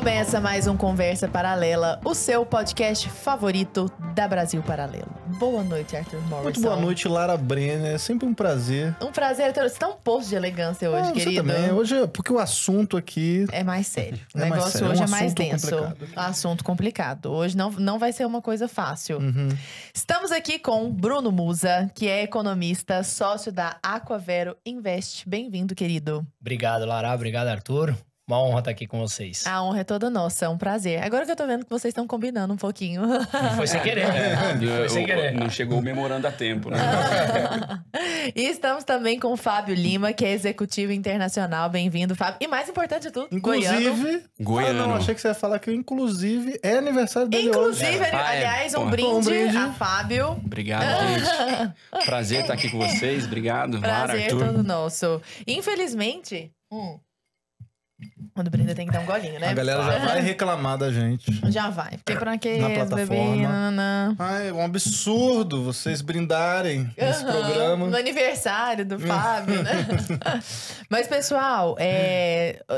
Começa mais um Conversa Paralela, o seu podcast favorito da Brasil Paralelo. Boa noite, Arthur Morrison. Muito boa noite, Lara Brenner. É sempre um prazer. Um prazer, Arthur. Você tá um poço de elegância hoje, querido. Você também. Hoje, porque o assunto aqui... É mais sério. O É negócio sério. hoje É é mais assunto denso. complicado. Assunto complicado. Hoje não vai ser uma coisa fácil. Estamos aqui com Bruno Musa, que é economista, sócio da Aquavero Invest. Bem-vindo, querido. Obrigado, Lara. Obrigado, Arthur. Uma honra estar aqui com vocês. A honra é toda nossa, é um prazer. Agora que eu tô vendo que vocês estão combinando um pouquinho. Foi sem querer, né? Foi sem querer. Não chegou o memorando a tempo, né? E estamos também com o Fábio Lima, que é executivo internacional. Bem-vindo, Fábio. E mais importante de tudo, goiano. Goiano. Ah, não, achei que você ia falar que inclusive é aniversário dele hoje. Inclusive, aliás, um brinde a Fábio. Obrigado, gente. Prazer estar aqui com vocês. Obrigado, Lara, Prazer Arthur. todo nosso. Infelizmente... Quando o brinde tem que dar um golinho, né? A galera já vai reclamar da gente. Já vai. Porque pra que Na bebê? plataforma. Ai, é um absurdo vocês brindarem esse programa. No aniversário do Fábio, né? Mas, pessoal,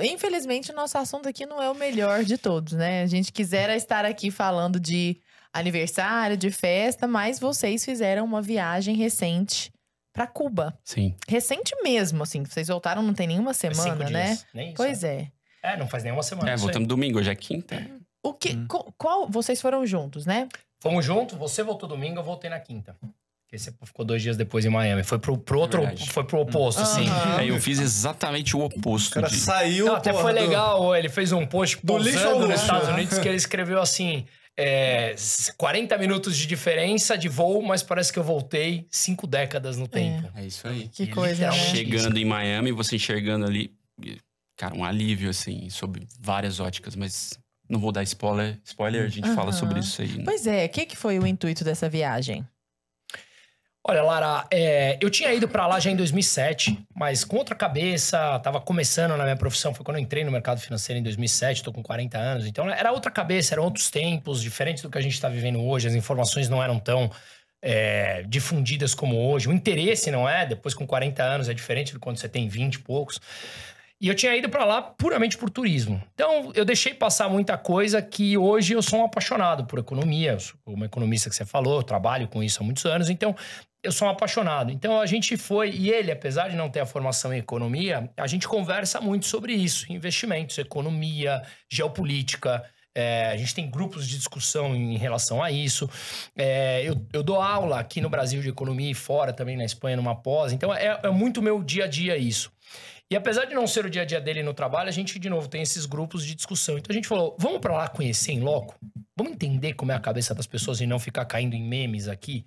infelizmente o nosso assunto aqui não é o melhor de todos, né? A gente quisera estar aqui falando de aniversário, de festa, mas vocês fizeram uma viagem recente pra Cuba. Sim. Recente mesmo, assim. Vocês voltaram não tem nenhuma semana, né? Dias. Nem isso, Pois né? é. Não faz nenhuma semana. isso aí. Voltamos domingo, hoje é quinta. O que, qual, vocês foram juntos, né? Fomos juntos, você voltou domingo, eu voltei na quinta. Porque você ficou 2 dias depois em Miami. Foi pro outro, Verdade. foi pro oposto, assim. Eu fiz exatamente o oposto. O cara saiu, Não, até porra, foi legal, ele fez um post Do lixo ao pousando nos luxo. Estados Unidos que ele escreveu assim... 40 minutos de diferença de voo, mas parece que eu voltei 5 décadas no tempo. É isso aí. Que coisa, né? Chegando em Miami, você enxergando ali... Cara, um alívio, assim, sobre várias óticas, mas não vou dar spoiler. A gente fala sobre isso aí. Né? Pois é, o que foi o intuito dessa viagem? Olha, Lara, eu tinha ido pra lá já em 2007, mas com outra cabeça, tava começando na minha profissão, foi quando eu entrei no mercado financeiro em 2007, tô com 40 anos, então era outra cabeça, eram outros tempos, diferentes do que a gente tá vivendo hoje, as informações não eram tão difundidas como hoje, o interesse não é, depois com 40 anos é diferente do quando você tem 20 e poucos. E eu tinha ido pra lá puramente por turismo. Então, eu deixei passar muita coisa que hoje eu sou um apaixonado por economia. Eu sou uma economista que você falou, eu trabalho com isso há muitos anos. Então, eu sou um apaixonado. Então, a gente foi... E ele, apesar de não ter a formação em economia, a gente conversa muito sobre isso. Investimentos, economia, geopolítica. A gente tem grupos de discussão em relação a isso. Eu dou aula aqui no Brasil de economia e fora também, na Espanha, numa pós. Então, é muito meu dia a dia isso. E apesar de não ser o dia a dia dele no trabalho, a gente, de novo, tem esses grupos de discussão. Então a gente falou, vamos pra lá conhecer em loco? Vamos entender como é a cabeça das pessoas e não ficar caindo em memes aqui?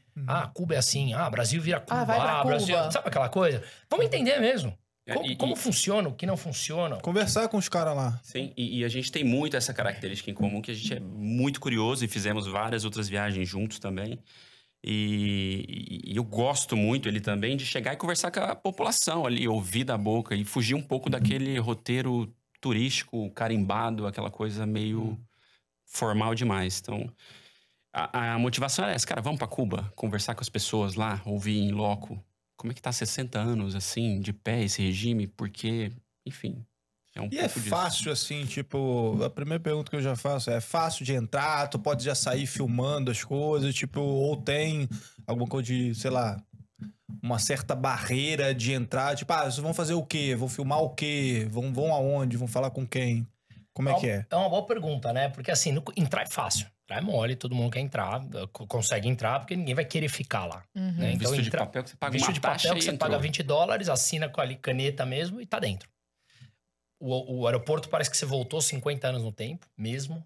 Cuba é assim. Brasil vira Cuba. Vai pra Brasil... Cuba. Sabe aquela coisa? Vamos entender mesmo. Como funciona, o que não funciona. Conversar com os caras lá. Sim, e a gente tem muito essa característica em comum, que a gente é muito curioso e fizemos várias outras viagens juntos também. E eu gosto muito, ele também, de chegar e conversar com a população ali, ouvir da boca e fugir um pouco daquele roteiro turístico, carimbado, aquela coisa meio formal demais. Então, a motivação era essa, cara, vamos pra Cuba, conversar com as pessoas lá, ouvir em loco. Como é que tá 60 anos, assim, de pé esse regime? Porque, enfim... E é fácil, assim, tipo, a primeira pergunta que eu já faço é fácil de entrar, tu pode já sair filmando as coisas, tipo, ou tem alguma coisa de, sei lá, uma certa barreira de entrar, tipo, vocês vão fazer o quê? Vão filmar o quê? Vão aonde? Vão falar com quem? Como é que é? É uma boa pergunta, né? Porque assim, entrar é fácil. Entrar é mole, todo mundo quer entrar, consegue entrar, porque ninguém vai querer ficar lá. Né? Então, visto de papel que você paga visto uma de taxa papel que e você paga entrou. $20, assina com ali caneta mesmo e tá dentro. O aeroporto parece que você voltou 50 anos no tempo, mesmo.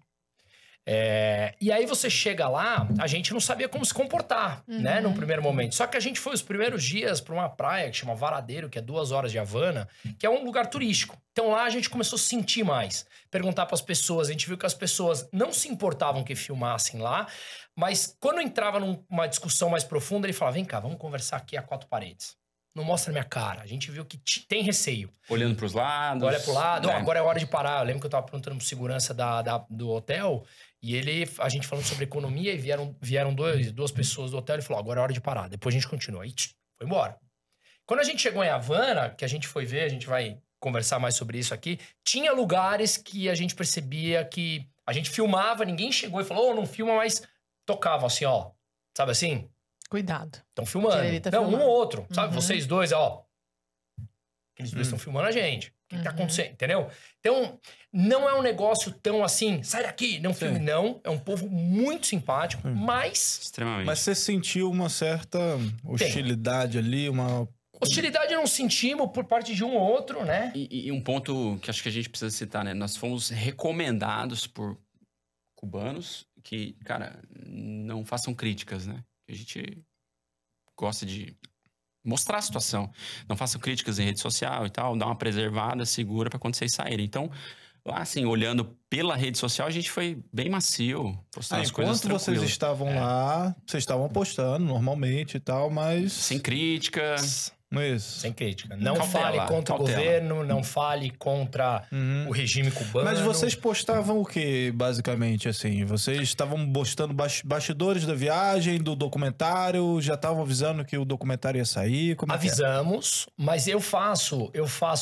E aí você chega lá, a gente não sabia como se comportar, né? No primeiro momento. Só que a gente foi os primeiros dias pra uma praia que chama Varadeiro, que é 2 horas de Havana, que é um lugar turístico. Então lá a gente começou a sentir mais. Perguntar pras pessoas, a gente viu que as pessoas não se importavam que filmassem lá, mas quando entrava numa discussão mais profunda, ele falava, vem cá, vamos conversar aqui a 4 paredes. Não mostra minha cara. A gente viu que tem receio. Olhando pros lados. Olha pro lado. Né? Agora é hora de parar. Eu lembro que eu tava perguntando pro segurança do hotel e a gente falando sobre economia e vieram duas pessoas do hotel e falou, agora é hora de parar. Depois a gente continua. Aí foi embora. Quando a gente chegou em Havana, que a gente foi ver, a gente vai conversar mais sobre isso aqui. Tinha lugares que a gente percebia que a gente filmava, ninguém chegou e falou, não filma, mas tocavam assim, ó. Sabe assim? Cuidado. Estão filmando. Tá não, filmando. um ou outro. Sabe? Vocês dois, ó. Aqueles dois estão filmando a gente. O que tá acontecendo? Entendeu? Então, não é um negócio tão assim, sai daqui, não filme. Não, é um povo muito simpático, mas... Extremamente. Mas você sentiu uma certa hostilidade ali, uma... Hostilidade não sentimos por parte de um ou outro, né? E um ponto que acho que a gente precisa citar, né? Nós fomos recomendados por cubanos que, cara, não façam críticas, né? A gente gosta de mostrar a situação. Não façam críticas em rede social e tal, dá uma preservada, segura para quando vocês saírem. Então, lá, assim, olhando pela rede social, a gente foi bem macio, postando as coisas tranquilas. Enquanto vocês estavam lá, vocês estavam postando normalmente e tal, mas... Sem críticas... Isso. Sem crítica. Não Cautela, fale contra cautela. o governo, não fale contra o regime cubano. Mas vocês postavam o que, basicamente, assim? Vocês estavam postando bastidores da viagem, do documentário? Já estavam avisando que o documentário ia sair? Como é que é? Avisamos, mas eu faço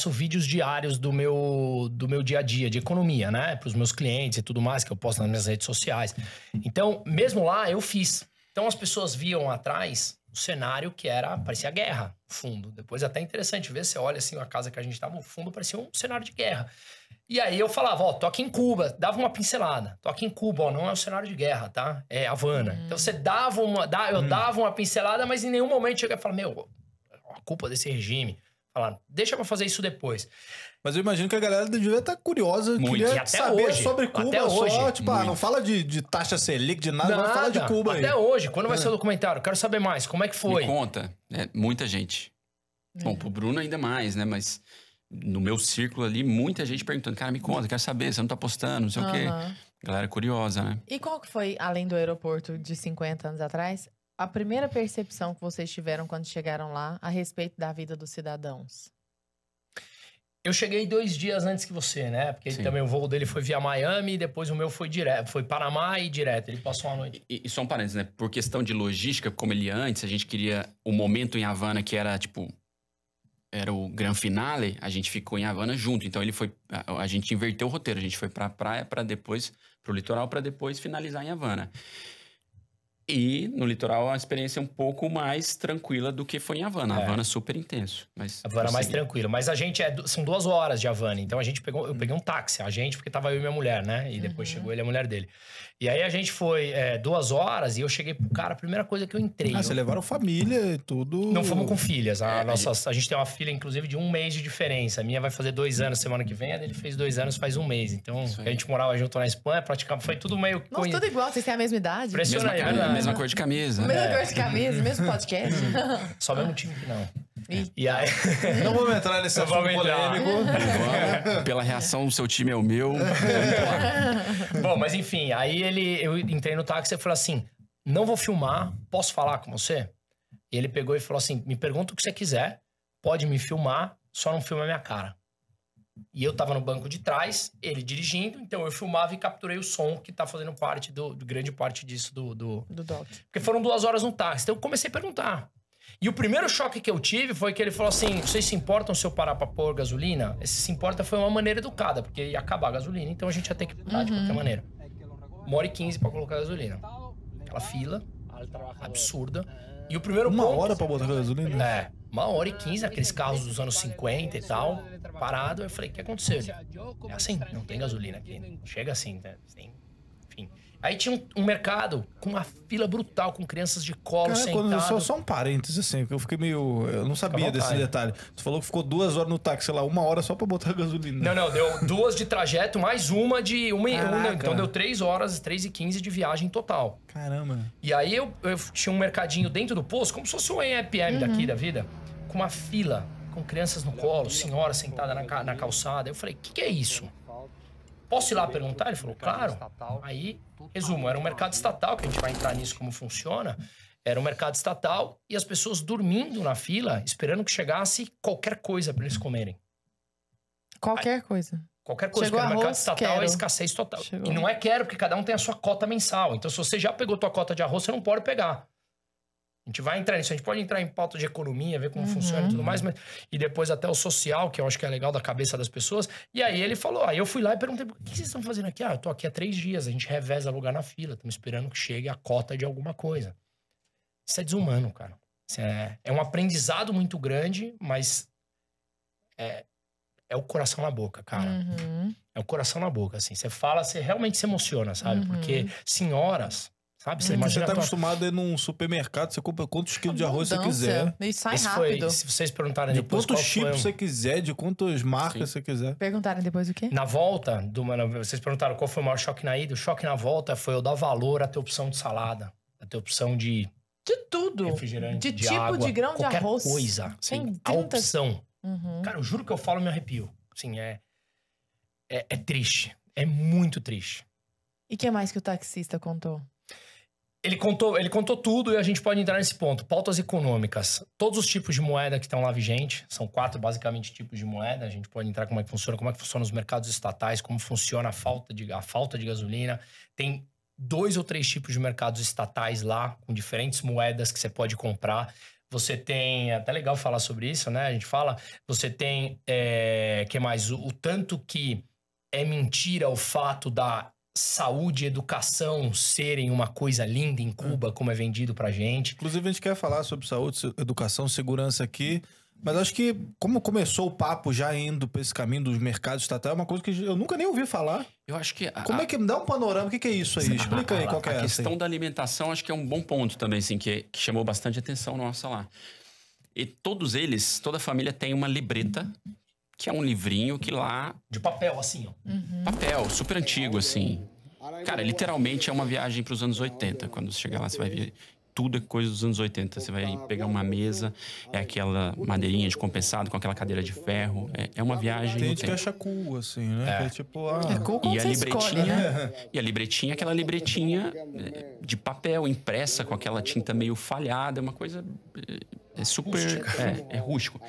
vídeos diários do meu dia a dia, de economia, né? Para os meus clientes e tudo mais, que eu posto nas minhas redes sociais. Então, mesmo lá, eu fiz. Então, as pessoas viam atrás o cenário que parecia guerra, fundo. Depois até interessante ver, você olha assim, a casa que a gente tava, o fundo parecia um cenário de guerra. E aí eu falava, ó, tô aqui em Cuba, dava uma pincelada. Tô aqui em Cuba, ó, não é um cenário de guerra, tá? É Havana. Então você dava eu dava uma pincelada, mas em nenhum momento chega e fala, meu, a culpa desse regime. Falar, deixa pra fazer isso depois. Mas eu imagino que a galera devia estar curiosa, Muito. E queria até saber hoje, sobre Cuba até só. hoje, Tipo, não fala de taxa Selic, de nada, vamos falar de Cuba aí. Até hoje, quando vai ser o documentário? Quero saber mais, como é que foi? Me conta, muita gente. Bom, pro Bruno ainda mais, né? Mas no meu círculo ali, muita gente perguntando, cara, me conta, quero saber, você não tá postando, não sei o quê. Galera curiosa, né? E qual que foi, além do aeroporto de 50 anos atrás, a primeira percepção que vocês tiveram quando chegaram lá a respeito da vida dos cidadãos? Eu cheguei 2 dias antes que você, né? Porque também o voo dele foi via Miami e depois o meu foi direto. Foi Panamá e direto. Ele passou uma noite. E só um parênteses, né? Por questão de logística, como ele ia antes, a gente queria o momento em Havana, que era, tipo... Era o gran finale, a gente ficou em Havana junto. Então, ele foi... A gente inverteu o roteiro. A gente foi pra praia, pra depois... Pro litoral, pra depois finalizar em Havana. E no litoral a experiência é um pouco mais tranquila do que foi em Havana. Havana super intenso. Mas Havana mais tranquilo. Mas a gente são 2 horas de Havana. Então eu peguei um táxi. A gente, porque tava eu e minha mulher, né? E depois chegou ele e a mulher dele. E aí a gente foi 2 horas e eu cheguei pro cara, a primeira coisa que eu entrei. Você levaram família e tudo. Não fomos com filhas. A gente tem uma filha, inclusive, de 1 mês de diferença. A minha vai fazer 2 anos semana que vem, a dele fez 2 anos faz 1 mês. Então, a gente morava junto na Espanha, praticamente foi tudo meio... Nossa, tudo igual, vocês têm a mesma idade? Impressionante. Mesma cor de camisa. Mesma cor de camisa, mesmo podcast. Só mesmo time que não. E aí... Não vamos entrar nesse assunto polêmico. Vamos, pela reação, o seu time é o meu. Vamos lá. Bom, mas enfim, aí eu entrei no táxi e falei assim, não vou filmar, posso falar com você? E ele pegou e falou assim, me pergunta o que você quiser, pode me filmar, só não filma a minha cara. E eu tava no banco de trás, ele dirigindo, então eu filmava e capturei o som que tá fazendo parte grande parte disso do doc. Porque foram 2 horas no táxi, então eu comecei a perguntar. E o primeiro choque que eu tive foi que ele falou assim, vocês se importam se eu parar pra pôr gasolina? Esse se importa foi uma maneira educada, porque ia acabar a gasolina, então a gente ia ter que parar de qualquer maneira. 1h15 pra colocar gasolina. Aquela fila absurda. E o primeiro Uma ponto... hora pra botar gasolina? 1h15, aqueles carros dos anos 50 e tal, parado. Eu falei, o que aconteceu? Ele, é assim, não tem gasolina aqui. Chega assim, né? Enfim. Aí tinha um mercado com uma fila brutal, com crianças de colo sentadas. Só um parênteses, assim, porque eu fiquei meio... Eu não sabia desse detalhe. Você falou que ficou 2 horas no táxi, sei lá, 1 hora só pra botar gasolina. Não, deu 2 de trajeto, mais uma de... Então deu 3 horas, 3h15 de viagem total. Caramba. E aí eu tinha um mercadinho dentro do posto, como se fosse um EPM daqui da vida, com uma fila, com crianças no colo, senhora sentada na calçada. Eu falei, o que é isso? Posso ir lá perguntar? Ele falou, claro. Aí, resumo, era um mercado estatal, que a gente vai entrar nisso como funciona. Era um mercado estatal e as pessoas dormindo na fila, esperando que chegasse qualquer coisa para eles comerem. Qualquer coisa. Qualquer coisa. Chegou porque no mercado arroz, estatal quero. é escassez total. Chegou. E não é quero, porque cada um tem a sua cota mensal. Então, se você já pegou tua cota de arroz, você não pode pegar. gente vai entrar nisso. A gente pode entrar em pauta de economia, ver como funciona e tudo mais, mas, e depois até o social, que eu acho que é legal da cabeça das pessoas. E aí ele falou, aí eu fui lá e perguntei, o que vocês estão fazendo aqui? Eu tô aqui há 3 dias, a gente reveza lugar na fila, estamos esperando que chegue a cota de alguma coisa. Isso é desumano, cara. Isso é um aprendizado muito grande, mas é o coração na boca, cara. É o coração na boca, assim. Você fala, você realmente se emociona, sabe? Porque senhoras... Sabe? Você imagina. Você tá acostumado a ir num supermercado, você compra quantos quilos de arroz você quiser. E sai rápido. Se vocês perguntarem de depois. Quantos chips você quiser, de quantas marcas você quiser. Perguntarem depois o quê? Na volta, vocês perguntaram qual foi o maior choque na ida. O choque na volta foi eu dar valor a ter opção de salada, a ter opção de tudo. Refrigerante, de tipo água, de grão de qualquer arroz. coisa. Assim, a opção. Cara, eu juro que eu falo e me arrepio. Assim, é triste. É muito triste. E o que mais que o taxista contou? Ele contou tudo e a gente pode entrar nesse ponto. Pautas econômicas. Todos os tipos de moeda que estão lá vigentes. São 4, basicamente, tipos de moeda. A gente pode entrar como é que funciona os mercados estatais, como funciona a falta de gasolina. Tem 2 ou 3 tipos de mercados estatais lá, com diferentes moedas que você pode comprar. Você tem... É até legal falar sobre isso, né? A gente fala... Você tem... que mais? O tanto que é mentira o fato da... saúde e educação serem uma coisa linda em Cuba, como é vendido pra gente. Inclusive, a gente quer falar sobre saúde, educação, segurança aqui, mas acho que, como começou o papo já indo pra esse caminho dos mercados estatais, é uma coisa que eu nunca nem ouvi falar. Eu acho que... Como é que... Me dá um panorama, o que é isso aí? Explica aí qual que é essa. A questão da alimentação, acho que é um bom ponto também, assim, que chamou bastante atenção nossa lá. E todos eles, toda a família tem uma libreta, que é um livrinho que lá... De papel, assim, ó. Papel, super antigo, assim. Cara, literalmente é uma viagem para os anos 80. Quando você chegar lá, você vai ver tudo é coisa dos anos 80. Você vai pegar uma mesa, é aquela madeirinha de compensado com aquela cadeira de ferro. É uma viagem... Tem gente que acha cool, assim, né? É tipo... cool como e a libretinha, escolhe, né? E a libretinha, aquela libretinha de papel impressa com aquela tinta meio falhada. É uma coisa... É super... É rústico.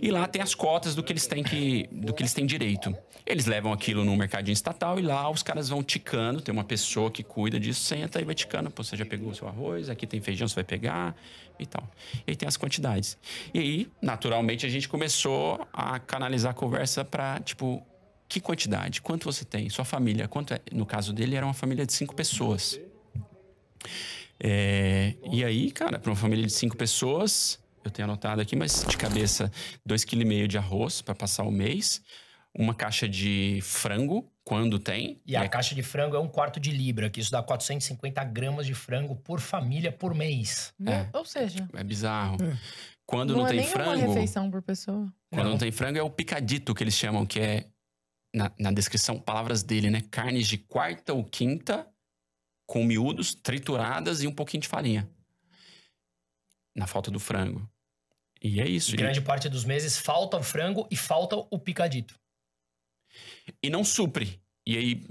E lá tem as cotas do que eles têm direito. Eles levam aquilo no mercadinho estatal e lá os caras vão ticando. Tem uma pessoa que cuida disso, senta e vai ticando. Pô, você já pegou o seu arroz, aqui tem feijão, você vai pegar e tal. E aí tem as quantidades. E aí, naturalmente, a gente começou a canalizar a conversa pra, tipo... Que quantidade? Quanto você tem? Sua família? Quanto é? No caso dele, era uma família de 5 pessoas. E aí, cara, pra uma família de 5 pessoas... Eu tenho anotado aqui, mas de cabeça, 2,5 kg de arroz para passar o mês. Uma caixa de frango, quando tem. E a caixa de frango é 1/4 de libra, que isso dá 450 gramas de frango por família por mês. Ou seja... É bizarro. Quando não tem frango... Não é uma refeição por pessoa. Quando não tem frango é o picadito, que eles chamam, que é, na descrição, palavras dele, né? Carnes de 4ª ou 5ª, com miúdos, trituradas e um pouquinho de farinha. Na falta do frango. E é isso. E grande parte dos meses falta o frango e falta o picadito. E não supre. E aí,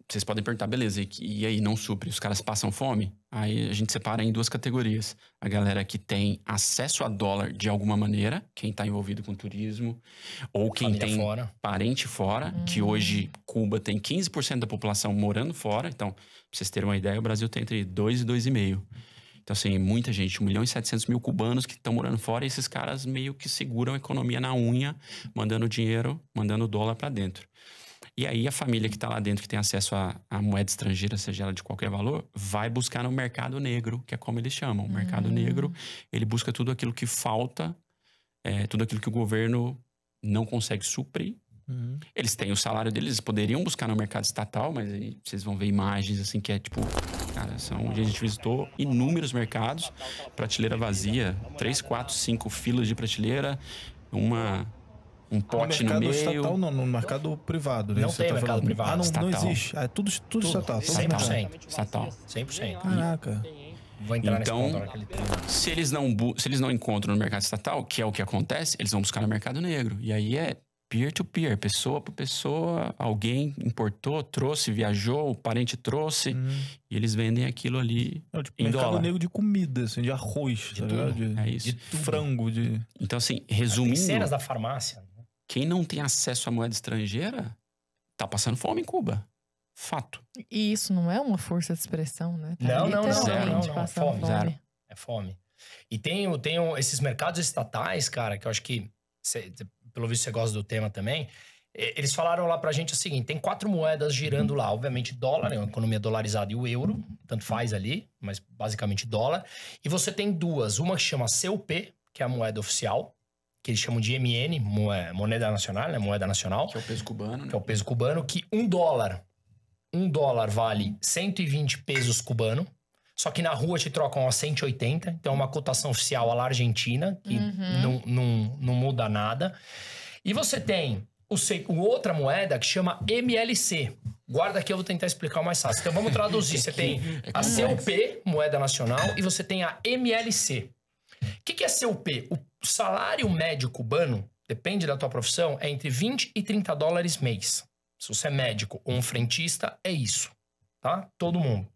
vocês podem perguntar, beleza, e aí não supre? Os caras passam fome? Aí a gente separa em 2 categorias. A galera que tem acesso a dólar de alguma maneira, quem tá envolvido com turismo, ou quem família tem fora. Parente fora, que hoje Cuba tem 15% da população morando fora. Então, pra vocês terem uma ideia, o Brasil tem entre 2 e 2,5. Então, assim, muita gente, 1.700.000 cubanos que estão morando fora, e esses caras meio que seguram a economia na unha, mandando dinheiro, mandando dólar para dentro. E aí a família que está lá dentro, que tem acesso a moeda estrangeira, seja ela de qualquer valor, vai buscar no mercado negro, que é como eles chamam. O mercado negro, ele busca tudo aquilo que falta, tudo aquilo que o governo não consegue suprir. Eles têm o salário deles, eles poderiam buscar no mercado estatal, mas aí vocês vão ver imagens assim que é tipo... Cara, a gente visitou inúmeros mercados, prateleira vazia, 3, 4, 5 filas de prateleira, um pote no meio. No mercado estatal não, no mercado privado, né? Não tem mercado privado. Não existe. É tudo estatal. 100%. Estatal. 100%. Caraca. Vou entrar Então, nesse ponto naquele tema. se eles não encontram no mercado estatal, que é o que acontece, eles vão buscar no mercado negro. E aí é peer-to-peer, pessoa por pessoa, alguém importou, trouxe, viajou, o parente trouxe, e eles vendem aquilo ali tipo, em mercado dólar. negro de comida, assim, de arroz, De tá tudo. ligado? É isso. De frango, de... Então, assim, Tem resumindo, cenas da farmácia. quem não tem acesso à moeda estrangeira tá passando fome em Cuba. Fato. E isso não é uma força de expressão, né? Não, literalmente não. passando É fome. fome. É fome. E tem esses mercados estatais, cara, que eu acho que, pelo visto você gosta do tema também, eles falaram lá pra gente o seguinte, tem 4 moedas girando lá, obviamente dólar, é uma economia dolarizada, e o euro, tanto faz ali, mas basicamente dólar. E você tem 2, uma que chama CUP, que é a moeda oficial, que eles chamam de MN, moneda nacional, né? Moeda nacional. Que é o peso cubano, né? Que é o peso cubano, que $1 vale 120 pesos cubano. Só que na rua te trocam a 180. Então é uma cotação oficial à la Argentina, que não muda nada. E você tem outra moeda que chama MLC. Guarda aqui, eu vou tentar explicar o mais fácil. Então vamos traduzir. Você tem a CUP, moeda nacional, e você tem a MLC. O que é CUP? O salário médio cubano, depende da tua profissão, é entre 20 e 30 dólares mês. Se você é médico ou um frentista, é isso. Tá? Todo mundo.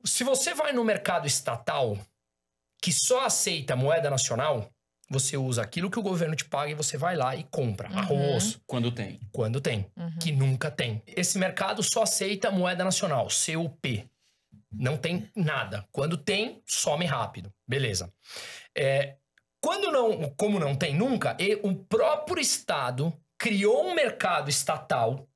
Se você vai no mercado estatal, que só aceita moeda nacional, você usa aquilo que o governo te paga e você vai lá e compra. Arroz. Quando tem. Quando tem. Que nunca tem. Esse mercado só aceita moeda nacional, CUP. Não tem nada. Quando tem, some rápido. Beleza. Como não tem nunca, o próprio Estado criou um mercado estatal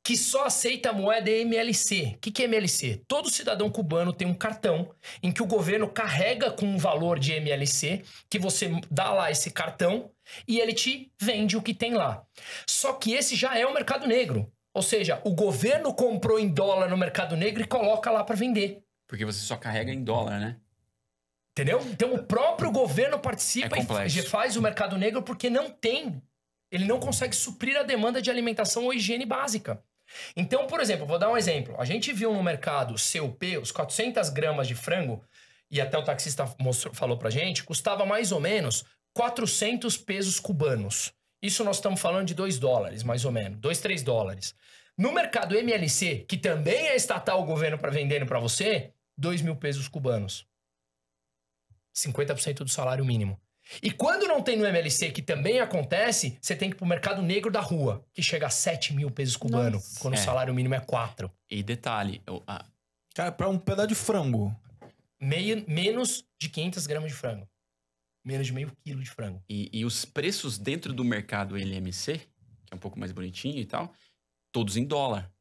que só aceita a moeda MLC. O que é MLC? Todo cidadão cubano tem um cartão em que o governo carrega com um valor de MLC, que você dá lá esse cartão e ele te vende o que tem lá. Só que esse já é o mercado negro. Ou seja, o governo comprou em dólar no mercado negro e coloca lá para vender. Porque você só carrega em dólar, né? Entendeu? Então o próprio governo participa e faz o mercado negro porque não tem. Ele não consegue suprir a demanda de alimentação ou higiene básica. Então, por exemplo, vou dar um exemplo. A gente viu no mercado CUP, os 400 gramas de frango, e até o taxista falou pra gente, custava mais ou menos 400 pesos cubanos. Isso nós estamos falando de $2, mais ou menos. 2, 3 dólares. No mercado MLC, que também é estatal o governo para vendendo para você, 2.000 pesos cubanos. 50% do salário mínimo. E quando não tem no MLC, que também acontece, você tem que ir pro mercado negro da rua, que chega a 7.000 pesos cubanos, quando o salário mínimo é 4. E detalhe... Cara, pra um pedaço de frango. Menos de 500 gramas de frango. Menos de meio quilo de frango. E os preços dentro do mercado LMC, que é um pouco mais bonitinho e tal, todos em dólar.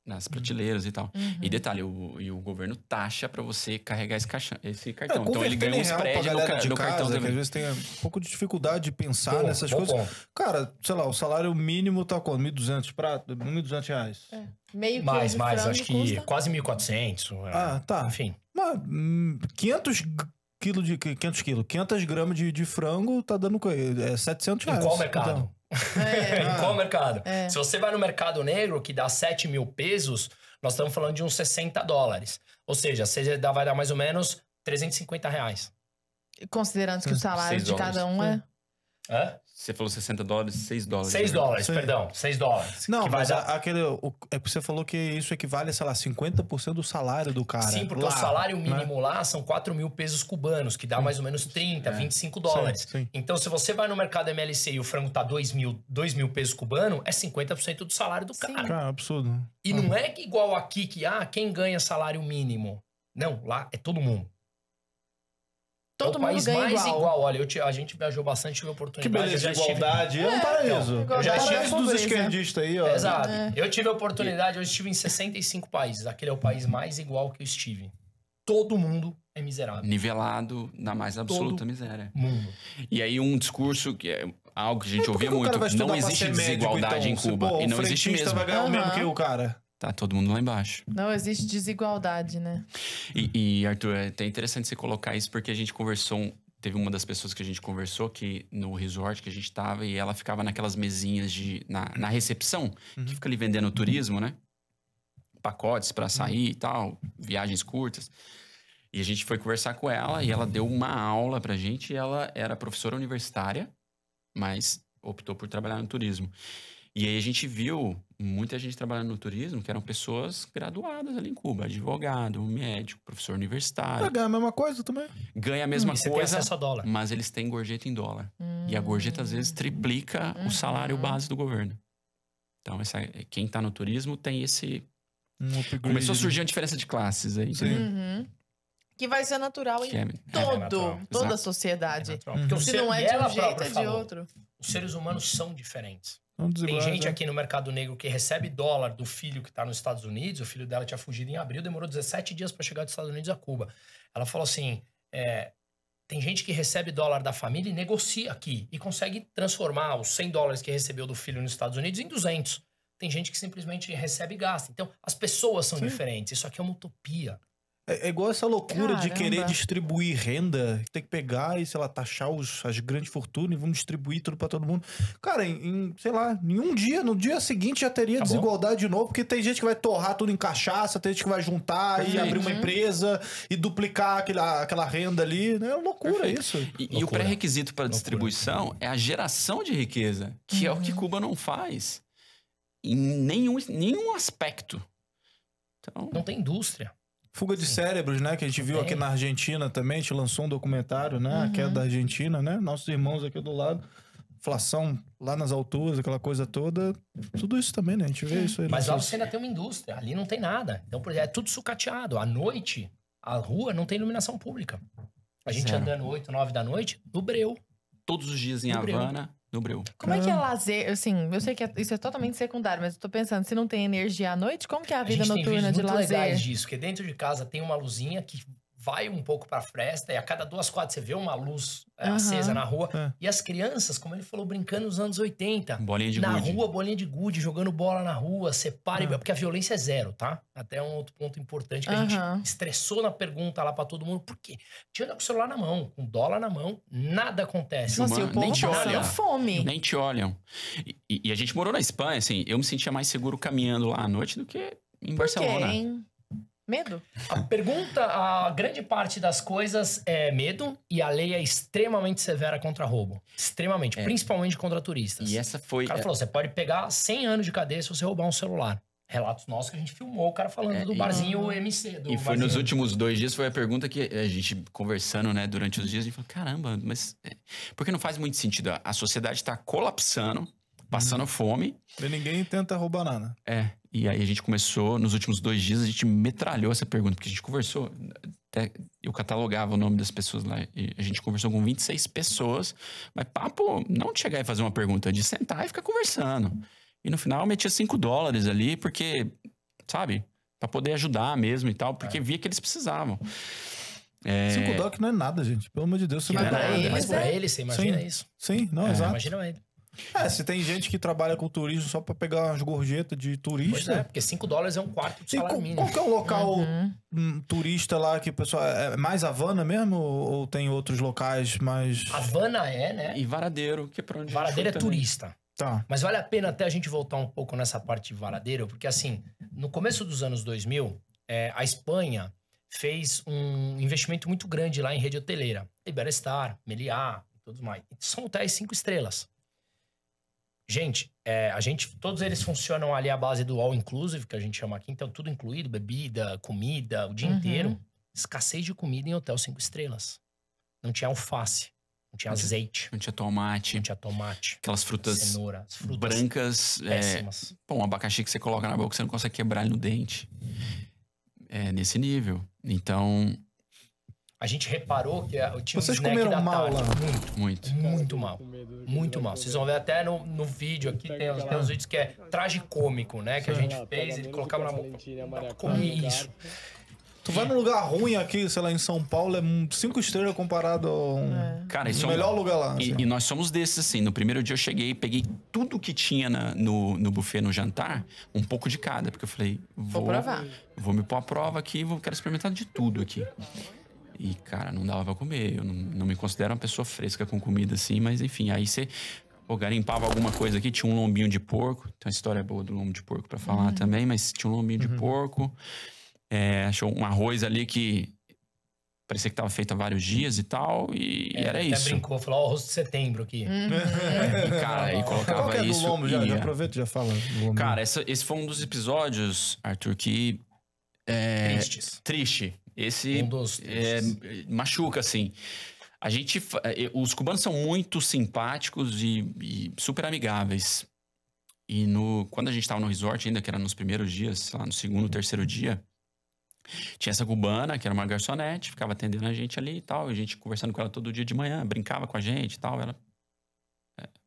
Nas prateleiras e tal. E detalhe, o governo taxa pra você carregar esse cartão. Então ele ganha um spread no cartão. Que às vezes tem um pouco de dificuldade de pensar nessas coisas. Cara, sei lá, o salário mínimo tá quanto? 1.200 prata? R$1.200. Meio mais, acho que custa quase 1.400. Tá. Enfim. Mas 500 gramas de frango tá dando R$700. Em qual mercado? Então. Em qual mercado? Se você vai no mercado negro, que dá 7.000 pesos, nós estamos falando de uns 60 dólares. Ou seja, você vai dar mais ou menos R$350. Considerando que o salário de cada um é... Você falou 60 dólares, 6 dólares. 6 dólares, perdão. 6 dólares. Não, mas é porque você falou que isso equivale a, sei lá, 50% do salário do cara. Sim, porque o salário mínimo lá são 4.000 pesos cubanos, que dá mais ou menos 25 dólares. Sim. Então, se você vai no mercado MLC e o frango tá 2.000 pesos cubanos, é 50% do salário do cara. Cara, absurdo. E não é igual aqui que, quem ganha salário mínimo? Não, lá é todo mundo. Todo mundo país ganha mais igual. Olha, a gente viajou bastante, tive oportunidade. Que beleza, igualdade. É um paraíso. Eu já estive dos esquerdistas aí, ó. Exato. Eu tive a oportunidade, eu estive em 65 países. Aquele é o país mais igual que eu estive. Todo mundo é miserável. Nivelado na mais absoluta Todo miséria. Mundo. E aí um discurso que é algo que a gente ouvia muito. Não existe desigualdade em Cuba. E não existe mesmo. Vai ganhar o mesmo que o cara. Tá todo mundo lá embaixo. Não existe desigualdade, né? E Arthur, é até interessante você colocar isso, porque a gente conversou... Teve uma das pessoas que a gente conversou que no resort que a gente tava e ela ficava naquelas mesinhas na recepção, que fica ali vendendo turismo, né? Pacotes pra sair e tal, viagens curtas. E a gente foi conversar com ela e ela deu uma aula pra gente. E ela era professora universitária, mas optou por trabalhar no turismo. E aí a gente viu muita gente trabalhando no turismo que eram pessoas graduadas ali em Cuba. Advogado, médico, professor universitário. Ganha a mesma coisa também. Ganha a mesma Você coisa, tem acesso a dólar. mas eles têm gorjeta em dólar. E a gorjeta, às vezes, triplica o salário base do governo. Então, quem tá no turismo tem esse... Começou a surgir uma diferença de classes aí. Sim. Que vai ser natural em natural. toda a É sociedade. natural. Porque Se não é de um jeito, é de falou, outro. os seres humanos são diferentes. São Tem desiguais, gente né? aqui no mercado negro que recebe dólar do filho que tá nos Estados Unidos. O filho dela tinha fugido em abril, demorou 17 dias para chegar dos Estados Unidos a Cuba. Ela falou assim, tem gente que recebe dólar da família e negocia aqui. E consegue transformar os $100 que recebeu do filho nos Estados Unidos em 200. Tem gente que simplesmente recebe e gasta. Então, as pessoas são diferentes. Isso aqui é uma utopia. É igual essa loucura de Caramba. querer distribuir renda, tem que pegar e, sei lá, taxar as grandes fortunas e vamos distribuir tudo pra todo mundo. Cara, sei lá, em um dia, no dia seguinte já teria Tá bom. desigualdade de novo, porque tem gente que vai torrar tudo em cachaça, tem gente que vai juntar e abrir uma empresa e duplicar aquela renda ali. É loucura isso. E o Loucura. pré-requisito para distribuição é a geração de riqueza, que é o que Cuba não faz em nenhum aspecto. Então, Não tem indústria. Fuga de cérebros, né? Que a gente viu aqui na Argentina também. A gente lançou um documentário, né? A queda da Argentina, né? Nossos irmãos aqui do lado. Inflação lá nas alturas, aquela coisa toda. Tudo isso também, né? A gente vê isso aí. Mas lá você ainda tem uma indústria. Ali não tem nada. Então, por exemplo, é tudo sucateado. À noite, a rua não tem iluminação pública. A gente Zero. andando 8, 9 da noite, no breu. todos os dias em No Breu. Havana, no Breu. Como é que é lazer? Assim, eu sei que isso é totalmente secundário, mas eu tô pensando, se não tem energia à noite, como que é a vida A gente tem noturna vídeos de muito lazer? legais disso, porque dentro de casa tem uma luzinha que vai um pouco pra fresta e a cada 2 quadras você vê uma luz acesa na rua. É. E as crianças, como ele falou, brincando nos anos 80. Bolinha de Na gude. rua, bolinha de gude, jogando bola na rua, separa. Porque a violência é zero, tá? Até um outro ponto importante que a gente estressou na pergunta lá pra todo mundo. Por quê? Te anda com o celular na mão, com dólar na mão, nada acontece. Nossa, e o Nem povo te passando olha. fome. Nem te olham. E a gente morou na Espanha, assim, eu me sentia mais seguro caminhando lá à noite do que em Por quê, Barcelona. hein? Medo? A grande parte das coisas é medo e a lei é extremamente severa contra roubo. Extremamente, principalmente contra turistas. E essa foi... O cara falou, você pode pegar 100 anos de cadeia se você roubar um celular. Relatos nossos que a gente filmou, o cara falando do barzinho MC. E foi nos últimos 2 dias, foi a pergunta que a gente conversando, né, durante os dias, a gente falou, caramba, mas... Porque não faz muito sentido. A sociedade tá colapsando, passando fome. E ninguém tenta roubar nada. E aí a gente começou, nos últimos 2 dias, a gente metralhou essa pergunta, porque a gente conversou, até eu catalogava o nome das pessoas lá, e a gente conversou com 26 pessoas, mas papo, não de chegar e fazer uma pergunta, de sentar e ficar conversando. E no final eu metia $5 ali, porque, sabe, pra poder ajudar mesmo e tal, porque via que eles precisavam. $5 que não é nada, gente. Pelo amor de Deus, isso não é pra nada. eles, Mas pra ele, você imagina isso? Sim, não, exato. Imagina ele. Se tem gente que trabalha com turismo só pra pegar umas gorjetas de Pois turista. é, porque $5 é um quarto do E salário mínimo. qual que é o local turista lá que o pessoal... É mais Havana mesmo? Ou tem outros locais mais... Havana né? E Varadeiro, que é pra onde a gente Varadeiro é foi também. turista. Tá. Mas vale a pena até a gente voltar um pouco nessa parte de Varadeiro, porque assim, no começo dos anos 2000, a Espanha fez um investimento muito grande lá em rede hoteleira. Iberostar, Meliá e tudo mais. São hotéis 5 estrelas. Gente, todos eles funcionam ali à base do all inclusive, que a gente chama aqui. Então, tudo incluído, bebida, comida, o dia inteiro. Escassez de comida em hotel 5 estrelas. Não tinha alface, não tinha azeite, Não tinha tomate, não tinha tomate, aquelas frutas cenoura, as frutas brancas. péssimas. Pô, um abacaxi que você coloca na boca, você não consegue quebrar ele no dente. É nesse nível. Então, A gente reparou que tinha Vocês um snack comeram da mal tarde. lá? muito. Muito mal. Muito mal. Vocês vão ver até no vídeo aqui, tem uns vídeos que é tragicômico, né? Que a gente fez, ele colocava na boca. Comer isso. Tu vai num lugar ruim aqui, sei lá, em São Paulo, é 5 estrelas comparado ao Cara, isso é melhor lugar lá. assim. E nós somos desses, assim. No primeiro dia eu cheguei, peguei tudo que tinha no buffet, no jantar, um pouco de cada. Porque eu falei, Vou provar. Vou me pôr à prova aqui, quero experimentar de tudo aqui. E, cara, não dava pra comer. Eu não me considero uma pessoa fresca com comida, assim. Mas, enfim, aí você garimpava alguma coisa aqui. Tinha um lombinho de porco. Tem uma história boa do lombo de porco pra falar também. Mas tinha um lombinho de porco. Achou um arroz ali que parecia que tava feito há vários dias e tal. E era até isso. brincou, falou, ó, o rosto de setembro aqui. E, cara, aí colocava Qual que é isso. do lombo? Já ia. aproveita e já fala. Do lombo. Cara, esse foi um dos episódios, Arthur, que... Tristes. Triste. Esse Um dos tristes. machuca, assim. Os cubanos são muito simpáticos e super amigáveis. E quando a gente tava no resort, ainda que era nos primeiros dias, sei lá, no segundo, terceiro dia, Tinha essa cubana, que era uma garçonete, ficava atendendo a gente ali e tal. A gente conversando com ela todo dia de manhã, brincava com a gente e tal. Ela,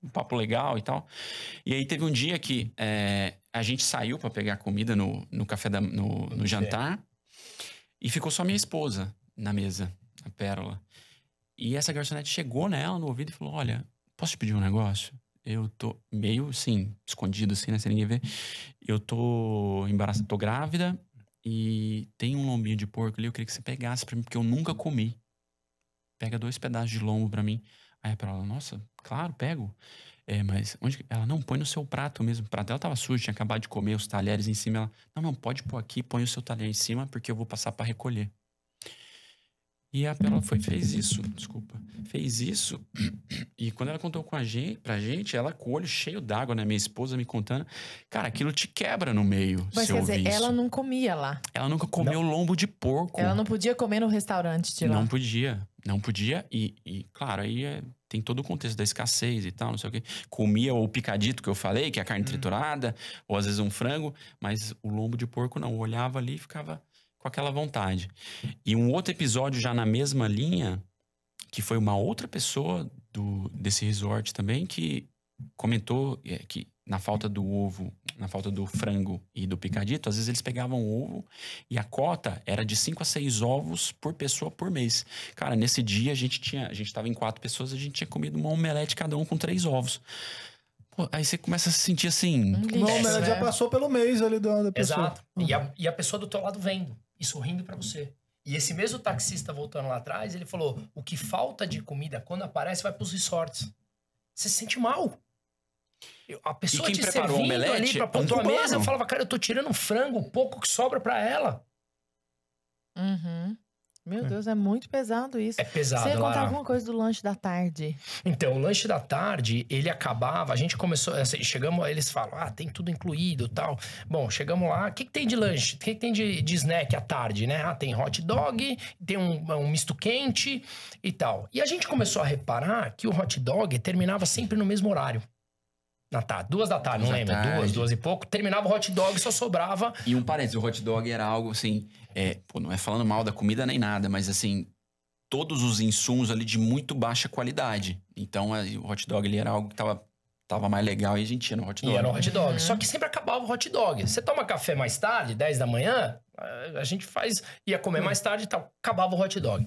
um papo legal e tal. E aí teve um dia que a gente saiu pra pegar comida no café no jantar. E ficou só minha esposa na mesa, a Pérola. E essa garçonete chegou nela no ouvido e falou: olha, posso te pedir um negócio? Eu tô meio, assim, escondido, assim, né? Sem ninguém ver. Eu tô embaraçada, tô grávida e tem um lombinho de porco ali. Eu queria que você pegasse pra mim, porque eu nunca comi. Pega 2 pedaços de lombo pra mim. Aí a Pérola: nossa, claro, pego. Mas onde... Ela: não, põe no seu prato mesmo. O prato dela tava sujo, tinha acabado de comer, os talheres em cima. Ela: não, pode pôr aqui, põe o seu talher em cima, porque eu vou passar pra recolher. E a Pérola fez isso, desculpa. Fez isso. E quando ela contou pra gente, ela com o olho cheio d'água, né? Minha esposa me contando. Cara, aquilo te quebra no meio. Mas quer dizer, ela não comia lá. Ela nunca comeu lombo de porco. Ela não podia comer no restaurante de lá. Não podia. Não podia. E claro, aí tem todo o contexto da escassez e tal, não sei o quê. Comia o picadito que eu falei, que é a carne triturada, ou às vezes um frango, mas o lombo de porco não. Eu olhava ali e ficava com aquela vontade. E um outro episódio já na mesma linha, que foi uma outra pessoa desse resort também, que comentou que na falta do ovo, na falta do frango e do picadito, às vezes eles pegavam o ovo e a cota era de 5 a 6 ovos por pessoa por mês. Cara, nesse dia a gente tava em 4 pessoas, a gente tinha comido uma omelete cada um com 3 ovos. Pô, aí você começa a se sentir assim... Uma omelete já passou pelo mês ali da pessoa. Exato. E a pessoa do teu lado vendo e sorrindo pra você. E esse mesmo taxista voltando lá atrás, ele falou: o que falta de comida quando aparece vai pros resorts. Você se sente mal. A pessoa te servindo ali pra pôr tua mesa, eu falava: cara, eu tô tirando um frango, o pouco que sobra pra ela. Uhum. Meu Deus, é muito pesado isso. É pesado, Você ia contar Lara. alguma coisa do lanche da tarde? Então, o lanche da tarde, ele acabava... A gente começou... Chegamos, eles falam: tem tudo incluído e tal. Bom, chegamos lá... O que tem de lanche? O que tem de snack à tarde, né? Tem hot dog, tem um misto quente e tal. E a gente começou a reparar que o hot dog terminava sempre no mesmo horário. Na tarde, 2 da tarde, não lembro. 2 e pouco. Terminava o hot dog, só sobrava... E um parênteses, o hot dog era algo assim... não é falando mal da comida nem nada, mas assim... Todos os insumos ali de muito baixa qualidade. Então, o hot dog ali era algo que tava mais legal e a gente ia no hot dog. E era no hot dog. Só que sempre acabava o hot dog. Você toma café mais tarde, 10 da manhã, a gente ia comer mais tarde e tal. Acabava o hot dog.